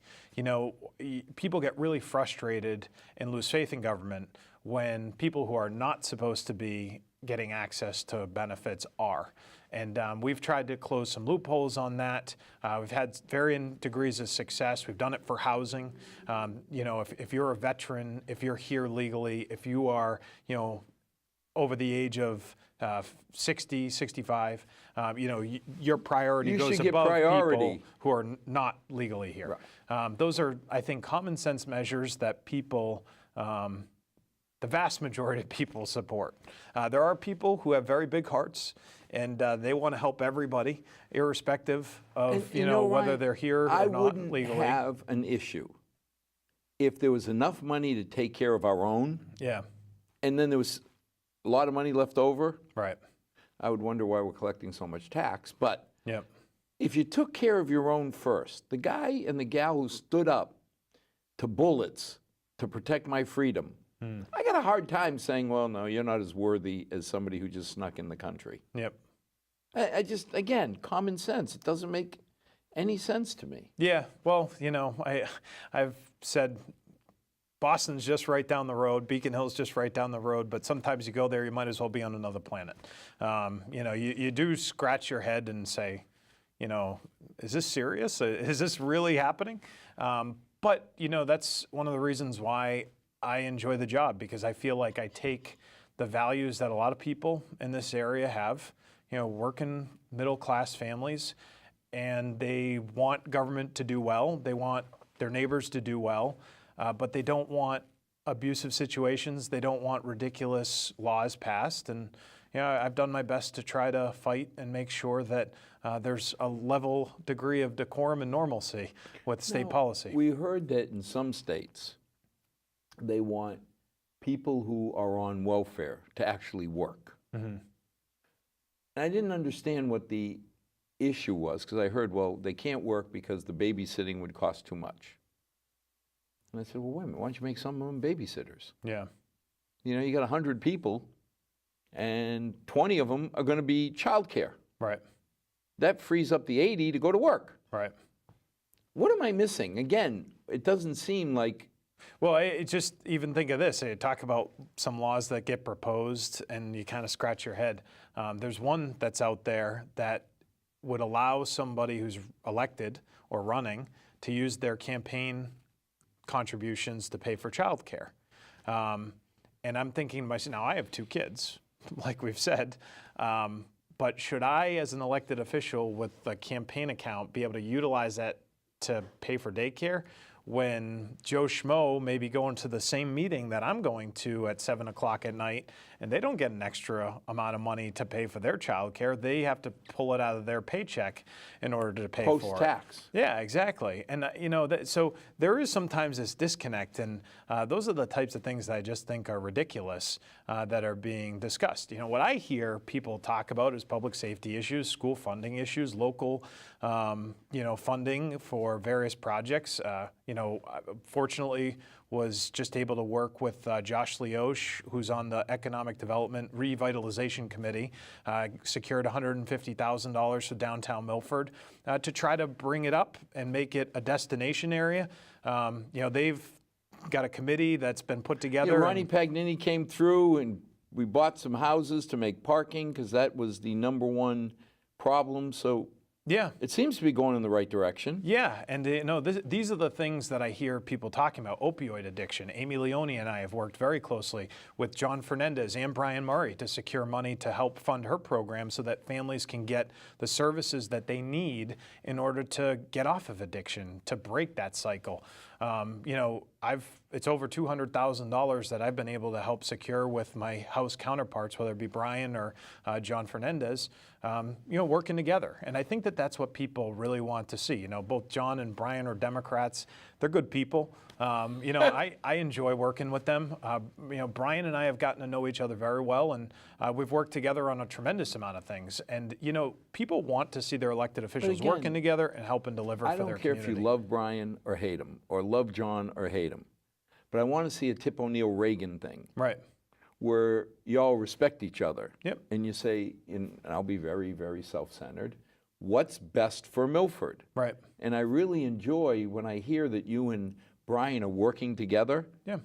[SPEAKER 2] People get really frustrated and lose faith in government when people who are not supposed to be getting access to benefits are. And we've tried to close some loopholes on that. We've had varying degrees of success. We've done it for housing. If you're a veteran, if you're here legally, if you are, over the age of 60, 65, your priority
[SPEAKER 1] You
[SPEAKER 2] goes
[SPEAKER 1] should get
[SPEAKER 2] above
[SPEAKER 1] priority.
[SPEAKER 2] people who are not legally here.
[SPEAKER 1] Right.
[SPEAKER 2] Those are, I think, common sense measures that people, the vast majority of people support. There are people who have very big hearts, and they want to help everybody, irrespective of whether
[SPEAKER 1] Ryan,
[SPEAKER 2] they're here or
[SPEAKER 1] I
[SPEAKER 2] not
[SPEAKER 1] wouldn't
[SPEAKER 2] legally.
[SPEAKER 1] have an issue if there was enough money to take care of our own,
[SPEAKER 2] Yeah,
[SPEAKER 1] and then there was a lot of money left over.
[SPEAKER 2] right.
[SPEAKER 1] I would wonder why we're collecting so much tax. But
[SPEAKER 2] Yep.
[SPEAKER 1] if you took care of your own first, the guy and the gal who stood up to bullets to protect my freedom, I got a hard time saying, well, no, you're not as worthy as somebody who just snuck in the country.
[SPEAKER 2] Yep.
[SPEAKER 1] I just, again, common sense. It doesn't make any sense to me.
[SPEAKER 2] Yeah. Well, I've said Boston's just right down the road. Beacon Hill's just right down the road. But sometimes you go there, you might as well be on another planet. You do scratch your head and say, is this serious? Is this really happening? But that's one of the reasons why I enjoy the job, because I feel like I take the values that a lot of people in this area have, working middle-class families, and they want government to do well. They want their neighbors to do well, but they don't want abusive situations. They don't want ridiculous laws passed. And I've done my best to try to fight and make sure that there's a level degree of decorum and normalcy with state policy.
[SPEAKER 1] We heard that in some states, they want people who are on welfare to actually work.
[SPEAKER 2] Mm-hmm.
[SPEAKER 1] And I didn't understand what the issue was, because I heard, well, they can't work because the babysitting would cost too much. And I said, well, wait a minute, why don't you make some of them babysitters?
[SPEAKER 2] Yeah.
[SPEAKER 1] You got 100 people, and 20 of them are going to be childcare.
[SPEAKER 2] Right.
[SPEAKER 1] That frees up the 80 to go to work.
[SPEAKER 2] Right.
[SPEAKER 1] What am I missing? Again, it doesn't seem like...
[SPEAKER 2] Well, just even think of this. Talk about some laws that get proposed, and you kind of scratch your head. There's one that's out there that would allow somebody who's elected or running to use their campaign contributions to pay for childcare. And I'm thinking to myself, now I have 2 kids, like we've said, but should I, as an elected official with a campaign account, be able to utilize that to pay for daycare when Joe Schmo may be going to the same meeting that I'm going to at 7 o'clock at night, and they don't get an extra amount of money to pay for their child care? They have to pull it out of their paycheck in order to pay for it.
[SPEAKER 1] Post-tax.
[SPEAKER 2] Yeah, exactly. And, so there is sometimes this disconnect, and those are the types of things that I just think are ridiculous that are being discussed. What I hear people talk about is public safety issues, school funding issues, local, funding for various projects. Fortunately, was just able to work with Josh Leosh, who's on the Economic Development Revitalization Committee, secured $150,000 for downtown Milford to try to bring it up and make it a destination area. They've got a committee that's been put together.
[SPEAKER 1] Yeah, Ronnie Pagnini came through, and we bought some houses to make parking, because that was the #1 problem. So
[SPEAKER 2] yeah,
[SPEAKER 1] it seems to be going in the right direction.
[SPEAKER 2] Yeah, and these are the things that I hear people talking about. Opioid addiction. Amy Leone and I have worked very closely with John Fernandez and Brian Murray to secure money to help fund her program so that families can get the services that they need in order to get off of addiction, to break that cycle. It's over $200,000 that I've been able to help secure with my House counterparts, whether it be Brian or John Fernandez, working together. And I think that that's what people really want to see. Both John and Brian are Democrats. they're good people. You know, I enjoy working with them. You know, Brian and I have gotten to know each other very well, and we've worked together on a tremendous amount of things. And, you know, people want to see their elected officials
[SPEAKER 1] again,
[SPEAKER 2] working together and helping deliver for their community.
[SPEAKER 1] I don't care if you love Brian or hate him, or love John or hate him, but I want to see a Tip O'Neill Reagan thing.
[SPEAKER 2] Right.
[SPEAKER 1] Where you all respect each other.
[SPEAKER 2] Yep.
[SPEAKER 1] And you say, and I'll be very, very self-centered, what's best for Milford?
[SPEAKER 2] Right.
[SPEAKER 1] And I really enjoy when I hear that you and Brian are working together.
[SPEAKER 2] Yeah.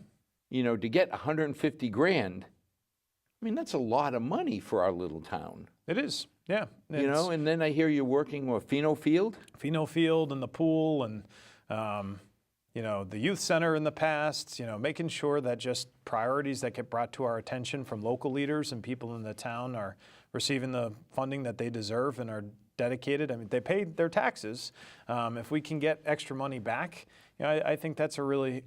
[SPEAKER 1] You know, to get 150 grand, I mean, that's a lot of money for our little town.
[SPEAKER 2] It is, yeah.
[SPEAKER 1] You know, and then I hear you're working with Pheno Field.
[SPEAKER 2] Pheno Field and the pool and, you know, the youth center in the past, you know, making sure that just priorities that get brought to our attention from local leaders and people in the town are receiving the funding that they deserve and are dedicated. I mean, they pay their taxes. If we can get extra money back, you know, I think that's a really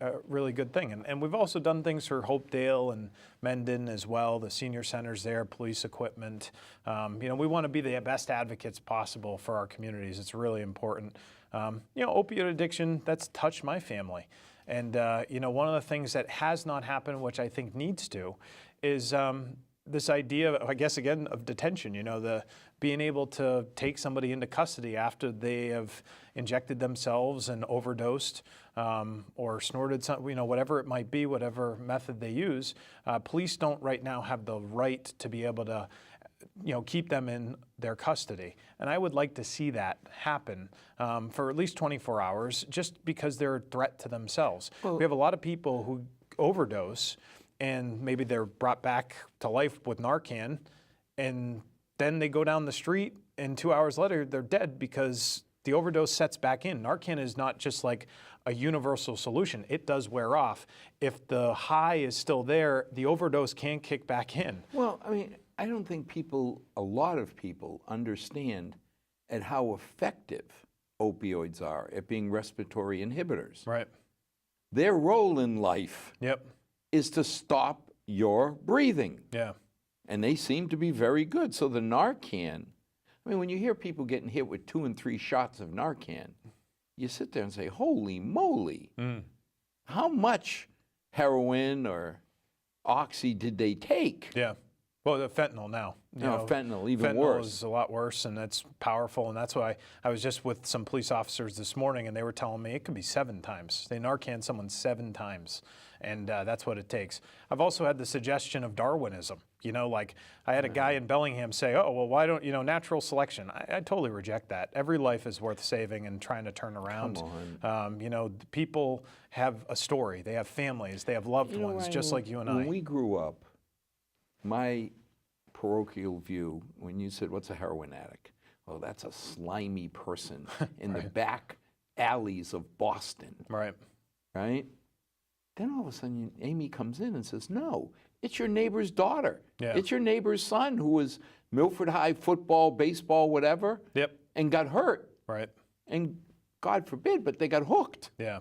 [SPEAKER 2] good thing. And we've also done things for Hopedale and Mendon as well, the senior centers there, police equipment. You know, we want to be the best advocates possible for our communities. It's really important. You know, opioid addiction, that's touched my family. And, you know, one of the things that has not happened, which I think needs to, is this idea, I guess, again, of detention, you know, the being able to take somebody into custody after they have injected themselves and overdosed or snorted something, you know, whatever it might be, whatever method they use. Police don't right now have the right to be able to, you know, keep them in their custody. And I would like to see that happen for at least 24 hours, just because they're a threat to themselves. Well, we have a lot of people who overdose and maybe they're brought back to life with Narcan, and then they go down the street and 2 hours later they're dead because the overdose sets back in. Narcan is not just like a universal solution. It does wear off. If the high is still there, the overdose can kick back in.
[SPEAKER 1] Well, I mean, I don't think a lot of people understand at how effective opioids are at being respiratory inhibitors.
[SPEAKER 2] Right.
[SPEAKER 1] Their role in life is to stop your breathing.
[SPEAKER 2] Yeah.
[SPEAKER 1] And they seem to be very good. So the Narcan, I mean, when you hear people getting hit with 2 and 3 shots of Narcan, you sit there and say, holy moly, how much heroin or oxy did they take?
[SPEAKER 2] Yeah. Well, the fentanyl now.
[SPEAKER 1] No, fentanyl, even
[SPEAKER 2] fentanyl
[SPEAKER 1] worse.
[SPEAKER 2] Is a lot worse, and that's powerful, and that's why I was just with some police officers this morning, and they were telling me it could be 7 times. They Narcan someone 7 times, and that's what it takes. I've also had the suggestion of Darwinism. You know, like I had a guy in Bellingham say, oh, well, why don't, you know, natural selection. I totally reject that. Every life is worth saving and trying to turn around.
[SPEAKER 1] Come on.
[SPEAKER 2] You know, people have a story. They have families. They have loved ones,
[SPEAKER 1] Ryan,
[SPEAKER 2] just like you and I.
[SPEAKER 1] When we grew up, my parochial view, when you said, what's a heroin addict? Well, that's a slimy person in the back alleys of Boston.
[SPEAKER 2] Right.
[SPEAKER 1] Right? Then all of a sudden, Amy comes in and says, no, it's your neighbor's daughter.
[SPEAKER 2] Yeah.
[SPEAKER 1] It's your neighbor's son who was Milford High football, baseball, whatever, and got hurt.
[SPEAKER 2] Right.
[SPEAKER 1] And God forbid, but they got hooked.
[SPEAKER 2] Yeah.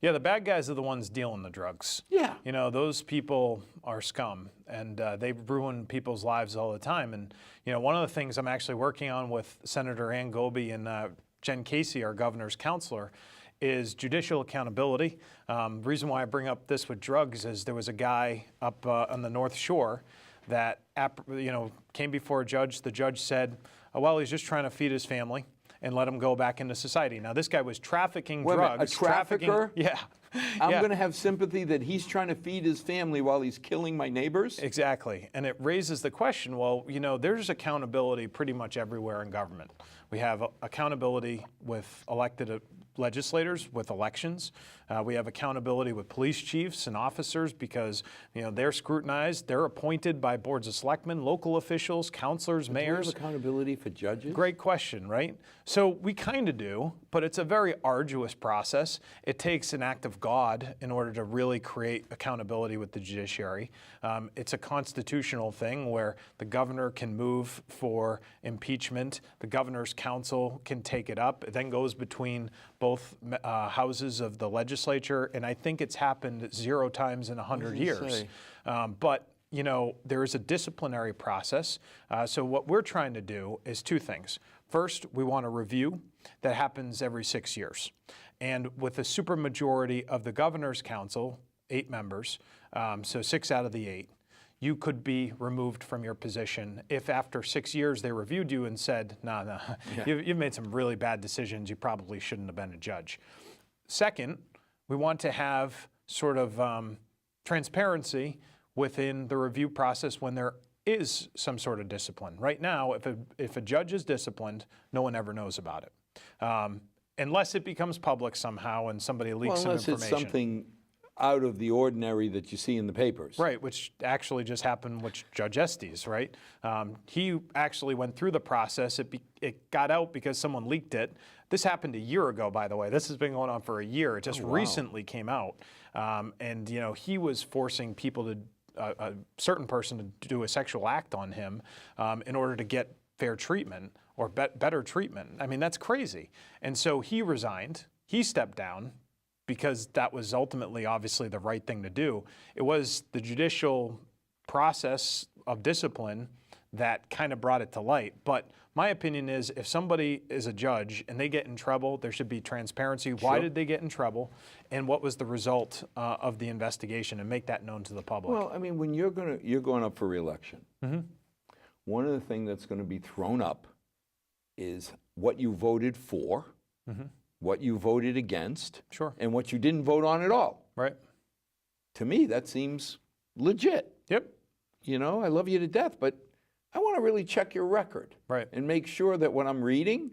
[SPEAKER 2] Yeah, the bad guys are the ones dealing the drugs.
[SPEAKER 1] Yeah.
[SPEAKER 2] You know, those people are scum, and they ruin people's lives all the time. And, you know, one of the things I'm actually working on with Senator Ann Goby and Jen Casey, our governor's counselor, is judicial accountability. The reason why I bring up this with drugs is there was a guy up on the North Shore that, you know, came before a judge. The judge said, oh, well, he's just trying to feed his family and let him go back into society. Now, this guy was trafficking drugs.
[SPEAKER 1] A trafficker?
[SPEAKER 2] Yeah.
[SPEAKER 1] I'm going to have sympathy that he's trying to feed his family while he's killing my neighbors?
[SPEAKER 2] Exactly. And it raises the question, well, you know, there's accountability pretty much everywhere in government. We have accountability with elected legislators, with elections. We have accountability with police chiefs and officers because, you know, they're scrutinized. They're appointed by boards of selectmen, local officials, counselors, mayors.
[SPEAKER 1] Do we have accountability for judges?
[SPEAKER 2] Great question, right? So we kind of do, but it's a very arduous process. It takes an act of God in order to really create accountability with the judiciary. It's a constitutional thing where the governor can move for impeachment. The governor's council can take it up. It then goes between both houses of the legislature, and I think it's happened 0 times in 100 years. But you know, there is a disciplinary process. So what we're trying to do is 2 things. First, we want a review that happens every 6 years. And with a supermajority of the governor's council, 8 members, so 6 out of the 8, you could be removed from your position if after 6 years they reviewed you and said, no, you've made some really bad decisions, you probably shouldn't have been a judge. Second, we want to have sort of transparency within the review process when there is some sort of discipline. Right now, if a judge is disciplined, no one ever knows about it. Unless it becomes public somehow and somebody leaks some information.
[SPEAKER 1] Unless it's something out of the ordinary that you see in the papers.
[SPEAKER 2] Right, which actually just happened with Judge Estes, right? He actually went through the process. It got out because someone leaked it. This happened a year ago, by the way. This has been going on for a year. It just recently came out. And he was forcing people to, a certain person to do a sexual act on him in order to get fair treatment or better treatment. I mean, that's crazy. And so he resigned. He stepped down, because that was ultimately, obviously, the right thing to do. It was the judicial process of discipline that kind of brought it to light. But my opinion is, if somebody is a judge and they get in trouble, there should be transparency. Sure. Why did they get in trouble? And what was the result of the investigation, and make that known to the public.
[SPEAKER 1] Well, I mean, when you're going up for re-election, one of the things that's going to be thrown up is what you voted for, what you voted against, and what you didn't vote on at all.
[SPEAKER 2] Right.
[SPEAKER 1] To me, that seems legit.
[SPEAKER 2] Yep.
[SPEAKER 1] I love you to death, but I want to really check your record.
[SPEAKER 2] Right.
[SPEAKER 1] And make sure that what I'm reading,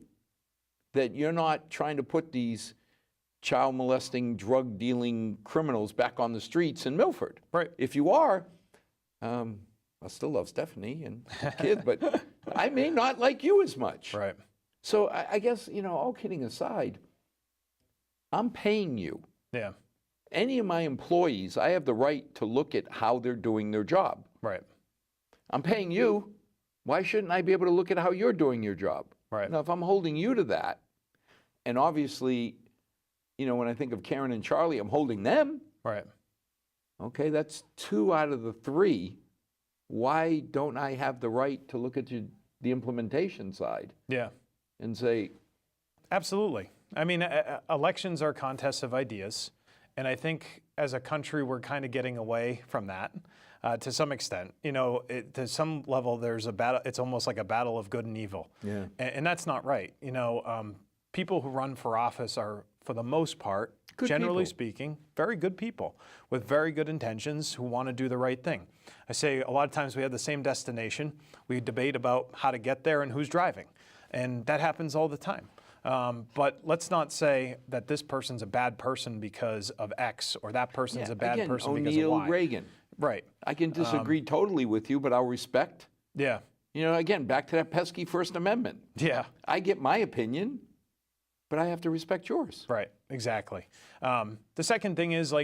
[SPEAKER 1] that you're not trying to put these child molesting, drug dealing criminals back on the streets in Milford.
[SPEAKER 2] Right.
[SPEAKER 1] If you are, I still love Stephanie and the kids, but I may not like you as much.
[SPEAKER 2] Right.
[SPEAKER 1] So I guess, all kidding aside, I'm paying you.
[SPEAKER 2] Yeah.
[SPEAKER 1] Any of my employees, I have the right to look at how they're doing their job.
[SPEAKER 2] Right.
[SPEAKER 1] I'm paying you. Why shouldn't I be able to look at how you're doing your job?
[SPEAKER 2] Right.
[SPEAKER 1] Now, if I'm holding you to that, and obviously, when I think of Karen and Charlie, I'm holding them.
[SPEAKER 2] Right.
[SPEAKER 1] Okay, that's 2 out of the 3. Why don't I have the right to look at the implementation side?
[SPEAKER 2] Yeah.
[SPEAKER 1] And say...
[SPEAKER 2] Absolutely. I mean, elections are contests of ideas, and I think as a country we're kind of getting away from that to some extent. To some level there's a battle. It's almost like a battle of good and evil.
[SPEAKER 1] Yeah.
[SPEAKER 2] And that's not right. People who run for office are, for the most part,
[SPEAKER 1] good
[SPEAKER 2] generally
[SPEAKER 1] people.
[SPEAKER 2] Speaking, very good people with very good intentions who want to do the right thing. I say a lot of times we have the same destination. We debate about how to get there and who's driving, and that happens all the time. But let's not say that this person's a bad person because of X, or that person's a bad person because of Y.
[SPEAKER 1] Reagan.
[SPEAKER 2] Right.
[SPEAKER 1] I can disagree totally with you, but I'll respect.
[SPEAKER 2] Yeah.
[SPEAKER 1] Again, back to that pesky First Amendment.
[SPEAKER 2] Yeah.
[SPEAKER 1] I get my opinion, but I have to respect yours.
[SPEAKER 2] Right. Exactly. The second thing is,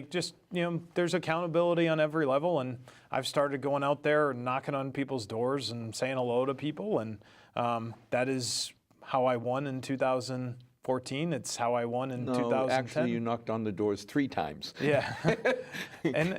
[SPEAKER 2] there's accountability on every level, and I've started going out there and knocking on people's doors and saying hello to people, and that is how I won in 2014. It's how I won in 2010.
[SPEAKER 1] Actually, you knocked on the doors 3 times.
[SPEAKER 2] Yeah. And,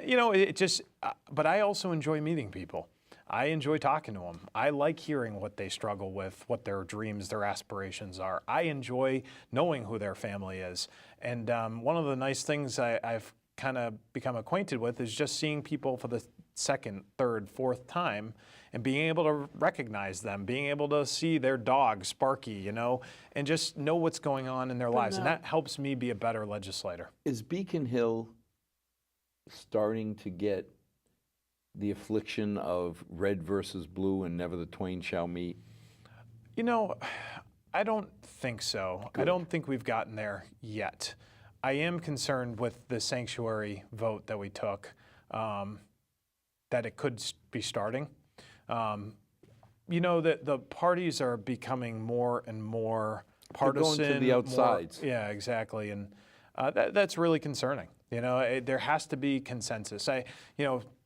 [SPEAKER 2] but I also enjoy meeting people. I enjoy talking to them. I like hearing what they struggle with, what their dreams, their aspirations are. I enjoy knowing who their family is. And one of the nice things I've kind of become acquainted with is just seeing people for the second, third, fourth time and being able to recognize them, being able to see their dog, Sparky, and just know what's going on in their lives. And that helps me be a better legislator. Is
[SPEAKER 1] Beacon Hill starting to get the affliction of red versus blue and never the twain shall meet?
[SPEAKER 2] I don't think so. Good. I don't think we've gotten there yet. I am concerned with the sanctuary vote that we took, that it could be starting. That the parties are becoming more and more partisan.
[SPEAKER 1] They're going to the outsides.
[SPEAKER 2] Yeah, exactly. And that's really concerning. There has to be consensus.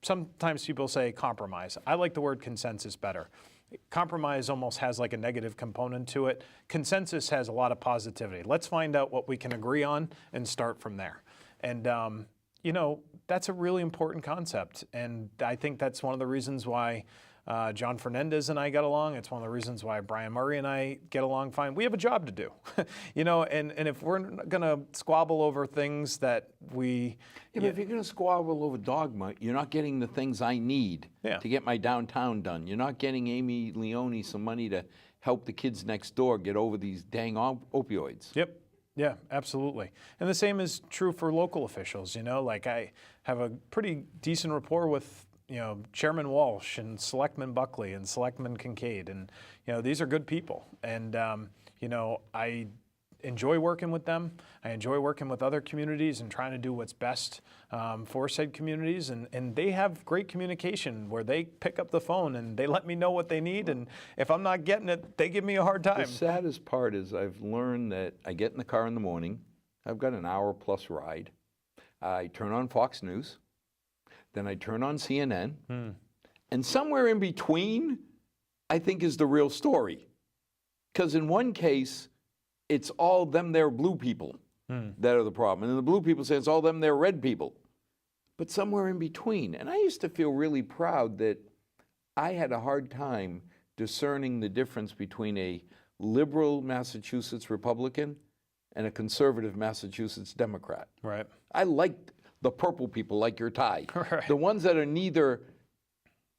[SPEAKER 2] Sometimes people say compromise. I like the word consensus better. Compromise almost has like a negative component to it. Consensus has a lot of positivity. Let's find out what we can agree on and start from there. And, that's a really important concept. And I think that's one of the reasons why John Fernandez and I get along. It's one of the reasons why Brian Murray and I get along fine. We have a job to do, and if we're going to squabble over things that we...
[SPEAKER 1] Yeah, but if you're going to squabble over dogma, you're not getting the things I need to get my downtown done. You're not getting Amy Leone some money to help the kids next door get over these dang opioids.
[SPEAKER 2] Yep. Yeah, absolutely. And the same is true for local officials. Like I have a pretty decent rapport with, Chairman Walsh and Selectman Buckley and Selectman Kincaid. And, these are good people. And, I enjoy working with them. I enjoy working with other communities and trying to do what's best for said communities. And they have great communication where they pick up the phone and they let me know what they need. And if I'm not getting it, they give me a hard time.
[SPEAKER 1] The saddest part is I've learned that I get in the car in the morning. I've got an hour plus ride. I turn on Fox News. Then I turn on CNN. And somewhere in between, I think, is the real story. Because in one case, it's all them there blue people that are the problem. And then the blue people say it's all them there red people. But somewhere in between. And I used to feel really proud that I had a hard time discerning the difference between a liberal Massachusetts Republican and a conservative Massachusetts Democrat.
[SPEAKER 2] Right.
[SPEAKER 1] I liked the purple people like your tie.
[SPEAKER 2] Right.
[SPEAKER 1] The ones that are neither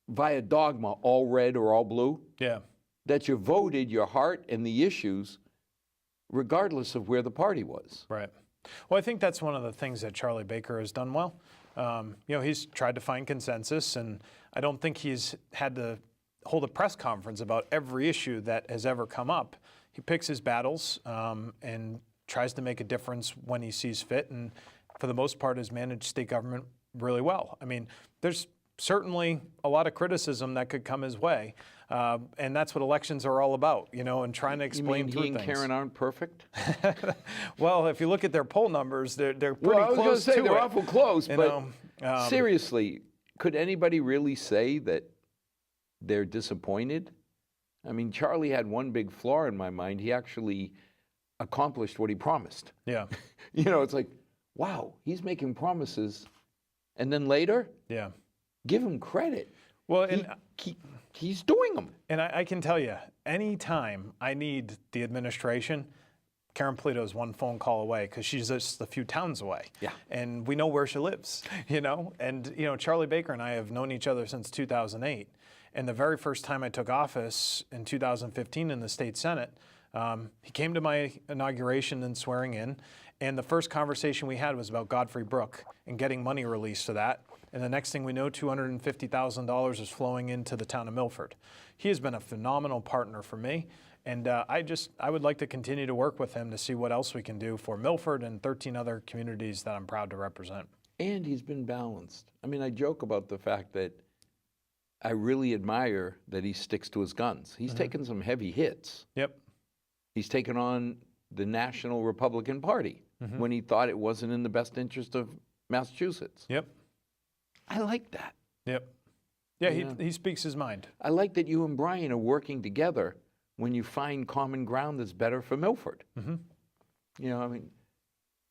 [SPEAKER 1] via dogma all red or all blue.
[SPEAKER 2] Yeah. That
[SPEAKER 1] you voted your heart and the issues regardless of where the party was.
[SPEAKER 2] Right. Well, I think that's one of the things that Charlie Baker has done well. He's tried to find consensus, and I don't think he's had to hold a press conference about every issue that has ever come up. He picks his battles and tries to make a difference when he sees fit, and for the most part has managed state government really well. I mean, there's certainly a lot of criticism that could come his way. And that's what elections are all about, and trying to explain through things.
[SPEAKER 1] You mean he and Karen aren't perfect?
[SPEAKER 2] Well, if you look at their poll numbers, they're pretty close to it.
[SPEAKER 1] Well, I was going to say they're awful close, but
[SPEAKER 2] seriously,
[SPEAKER 1] could anybody really say that they're disappointed? I mean, Charlie had one big flaw in my mind. He actually accomplished what he promised.
[SPEAKER 2] Yeah.
[SPEAKER 1] It's like, wow, he's making promises. And then later, give him credit.
[SPEAKER 2] Well,
[SPEAKER 1] he's doing them.
[SPEAKER 2] And I can tell you, anytime I need the administration, Karen Polito's one phone call away because she's just a few towns away.
[SPEAKER 1] Yeah.
[SPEAKER 2] And we know where she lives, And, Charlie Baker and I have known each other since 2008. And the very first time I took office in 2015 in the state Senate, he came to my inauguration and swearing in. And the first conversation we had was about Godfrey Brook and getting money released to that. And the next thing we know, $250,000 is flowing into the town of Milford. He has been a phenomenal partner for me. And I would like to continue to work with him to see what else we can do for Milford and 13 other communities that I'm proud to represent.
[SPEAKER 1] And he's been balanced. I mean, I joke about the fact that I really admire that he sticks to his guns. He's taken some heavy hits.
[SPEAKER 2] Yep.
[SPEAKER 1] He's taken on the National Republican Party when he thought it wasn't in the best interest of Massachusetts.
[SPEAKER 2] Yep.
[SPEAKER 1] I like that.
[SPEAKER 2] Yep. Yeah, he speaks his mind.
[SPEAKER 1] I like that you and Brian are working together when you find common ground that's better for Milford. I mean,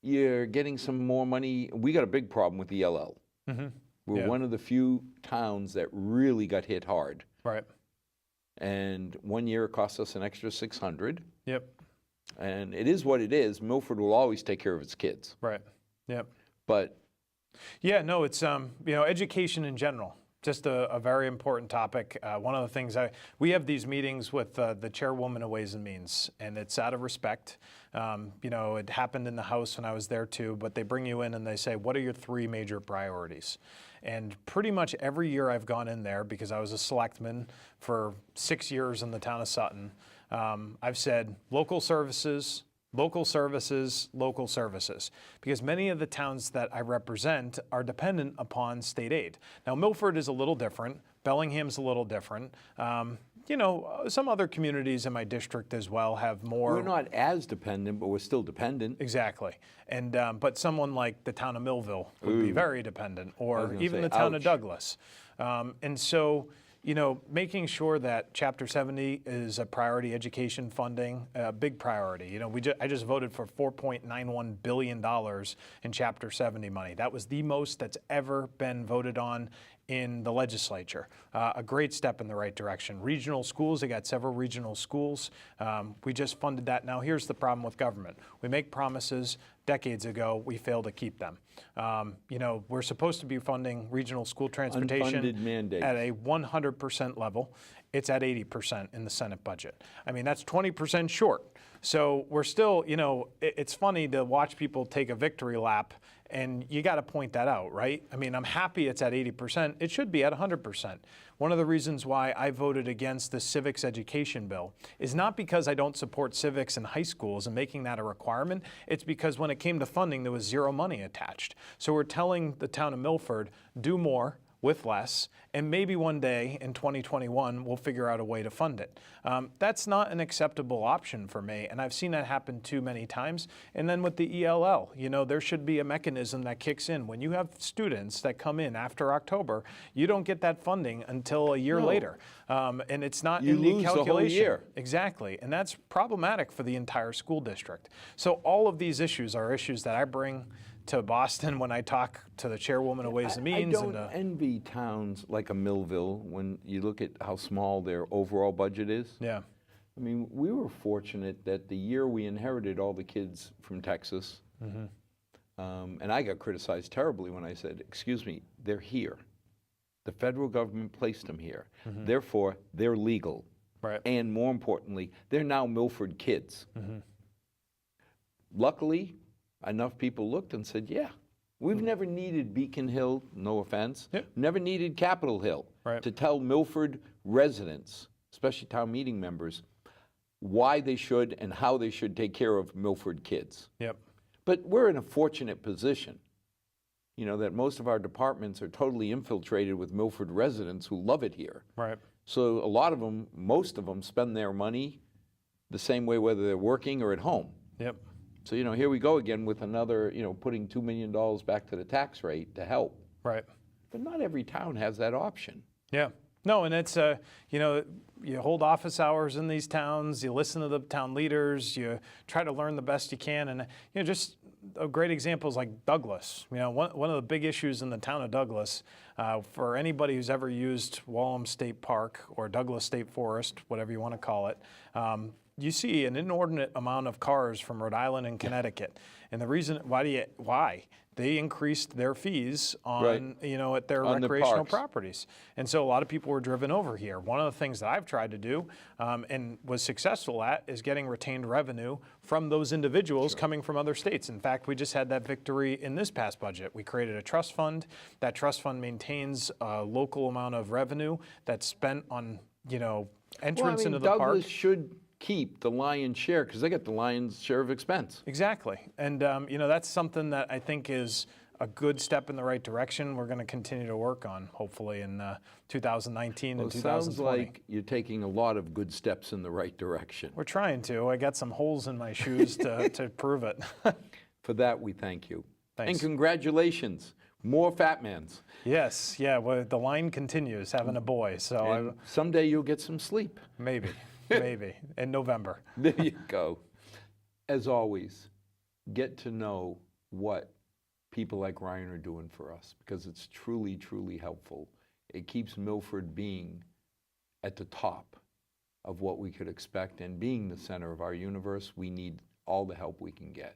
[SPEAKER 1] you're getting some more money. We got a big problem with ELL. We're one of the few towns that really got hit hard.
[SPEAKER 2] Right.
[SPEAKER 1] And 1 year it cost us an extra $600.
[SPEAKER 2] Yep.
[SPEAKER 1] And it is what it is. Milford will always take care of its kids.
[SPEAKER 2] Right. Yep.
[SPEAKER 1] But
[SPEAKER 2] yeah, no, it's education in general. Just a very important topic. One of the things we have these meetings with the chairwoman of Ways and Means, and it's out of respect. It happened in the House when I was there too, but they bring you in and they say, what are your 3 major priorities? And pretty much every year I've gone in there, because I was a selectman for 6 years in the town of Sutton, I've said local services, local services, local services, because many of the towns that I represent are dependent upon state aid. Now, Milford is a little different. Bellingham's a little different. Some other communities in my district as well have more.
[SPEAKER 1] We're not as dependent, but we're still dependent.
[SPEAKER 2] Exactly. And but someone like the town of Millville would be very dependent, or even the town of Douglas. And so, making sure that Chapter 70 is a priority education funding, a big priority. I just voted for $4.91 billion in Chapter 70 money. That was the most that's ever been voted on in the legislature. A great step in the right direction. Regional schools, they got several regional schools. We just funded that. Now here's the problem with government. We make promises decades ago, we fail to keep them. We're supposed to be funding regional school transportation
[SPEAKER 1] Unfunded mandates.
[SPEAKER 2] At a 100% level. It's at 80% in the Senate budget. I mean, that's 20% short. So we're still, it's funny to watch people take a victory lap, and you got to point that out, right? I mean, I'm happy it's at 80%. It should be at 100%. One of the reasons why I voted against the civics education bill is not because I don't support civics in high schools and making that a requirement. It's because when it came to funding, there was zero money attached. So we're telling the town of Milford, do more with less, and maybe one day in 2021 we'll figure out a way to fund it. That's not an acceptable option for me, and I've seen that happen too many times. And then with the ELL, there should be a mechanism that kicks in. When you have students that come in after October, you don't get that funding until a year later, and it's not in the calculation.
[SPEAKER 1] You lose the whole year.
[SPEAKER 2] Exactly, and that's problematic for the entire school district. So all of these issues are issues that I bring to Boston when I talk to the chairwoman of Ways and Means.
[SPEAKER 1] I don't envy towns like a Millville when you look at how small their overall budget is.
[SPEAKER 2] Yeah.
[SPEAKER 1] I mean, we were fortunate that the year we inherited all the kids from Texas, and I got criticized terribly when I said, excuse me, they're here. The federal government placed them here. Therefore, they're legal.
[SPEAKER 2] Right.
[SPEAKER 1] And more importantly, they're now Milford kids. Luckily, enough people looked and said, yeah, we've never needed Beacon Hill, no offense, never needed Capitol Hill to tell Milford residents, especially town meeting members, why they should and how they should take care of Milford kids.
[SPEAKER 2] Yep.
[SPEAKER 1] But we're in a fortunate position, that most of our departments are totally infiltrated with Milford residents who love it here.
[SPEAKER 2] Right.
[SPEAKER 1] So a lot of them, most of them spend their money the same way whether they're working or at home.
[SPEAKER 2] Yep.
[SPEAKER 1] So, here we go again with another, putting $2 million back to the tax rate to help.
[SPEAKER 2] Right.
[SPEAKER 1] But not every town has that option.
[SPEAKER 2] Yeah. No, and it's, you hold office hours in these towns, you listen to the town leaders, you try to learn the best you can. And, just a great example is like Douglas. One of the big issues in the town of Douglas, for anybody who's ever used Walham State Park or Douglas State Forest, whatever you want to call it, you see an inordinate amount of cars from Rhode Island and Connecticut. And the reason, why? They increased their fees on, at their recreational properties. And so a lot of people were driven over here. One of the things that I've tried to do and was successful at is getting retained revenue from those individuals coming from other states. In fact, we just had that victory in this past budget. We created a trust fund. That trust fund maintains a local amount of revenue that's spent on, entrance into the park.
[SPEAKER 1] Douglas should keep the lion's share because they get the lion's share of expense.
[SPEAKER 2] Exactly. And, that's something that I think is a good step in the right direction. We're going to continue to work on, hopefully, in 2019 and 2020.
[SPEAKER 1] Sounds like you're taking a lot of good steps in the right direction.
[SPEAKER 2] We're trying to. I got some holes in my shoes to prove it.
[SPEAKER 1] For that, we thank you.
[SPEAKER 2] Thanks.
[SPEAKER 1] And congratulations. More Fatmans.
[SPEAKER 2] Yes. Yeah. Well, the line continues, having a boy. So
[SPEAKER 1] someday you'll get some sleep.
[SPEAKER 2] Maybe. Maybe. In November.
[SPEAKER 1] There you go. As always, get to know what people like Ryan are doing for us because it's truly, truly helpful. It keeps Milford being at the top of what we could expect and being the center of our universe. We need all the help we can get.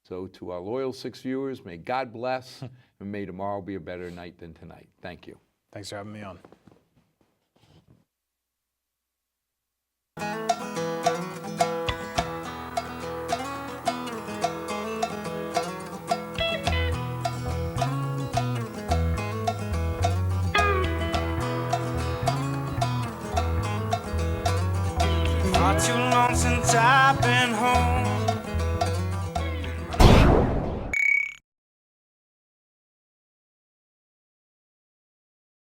[SPEAKER 1] So to our loyal 6 viewers, may God bless and may tomorrow be a better night than tonight. Thank you.
[SPEAKER 2] Thanks for having me on.
[SPEAKER 3] Not too long since I've been home.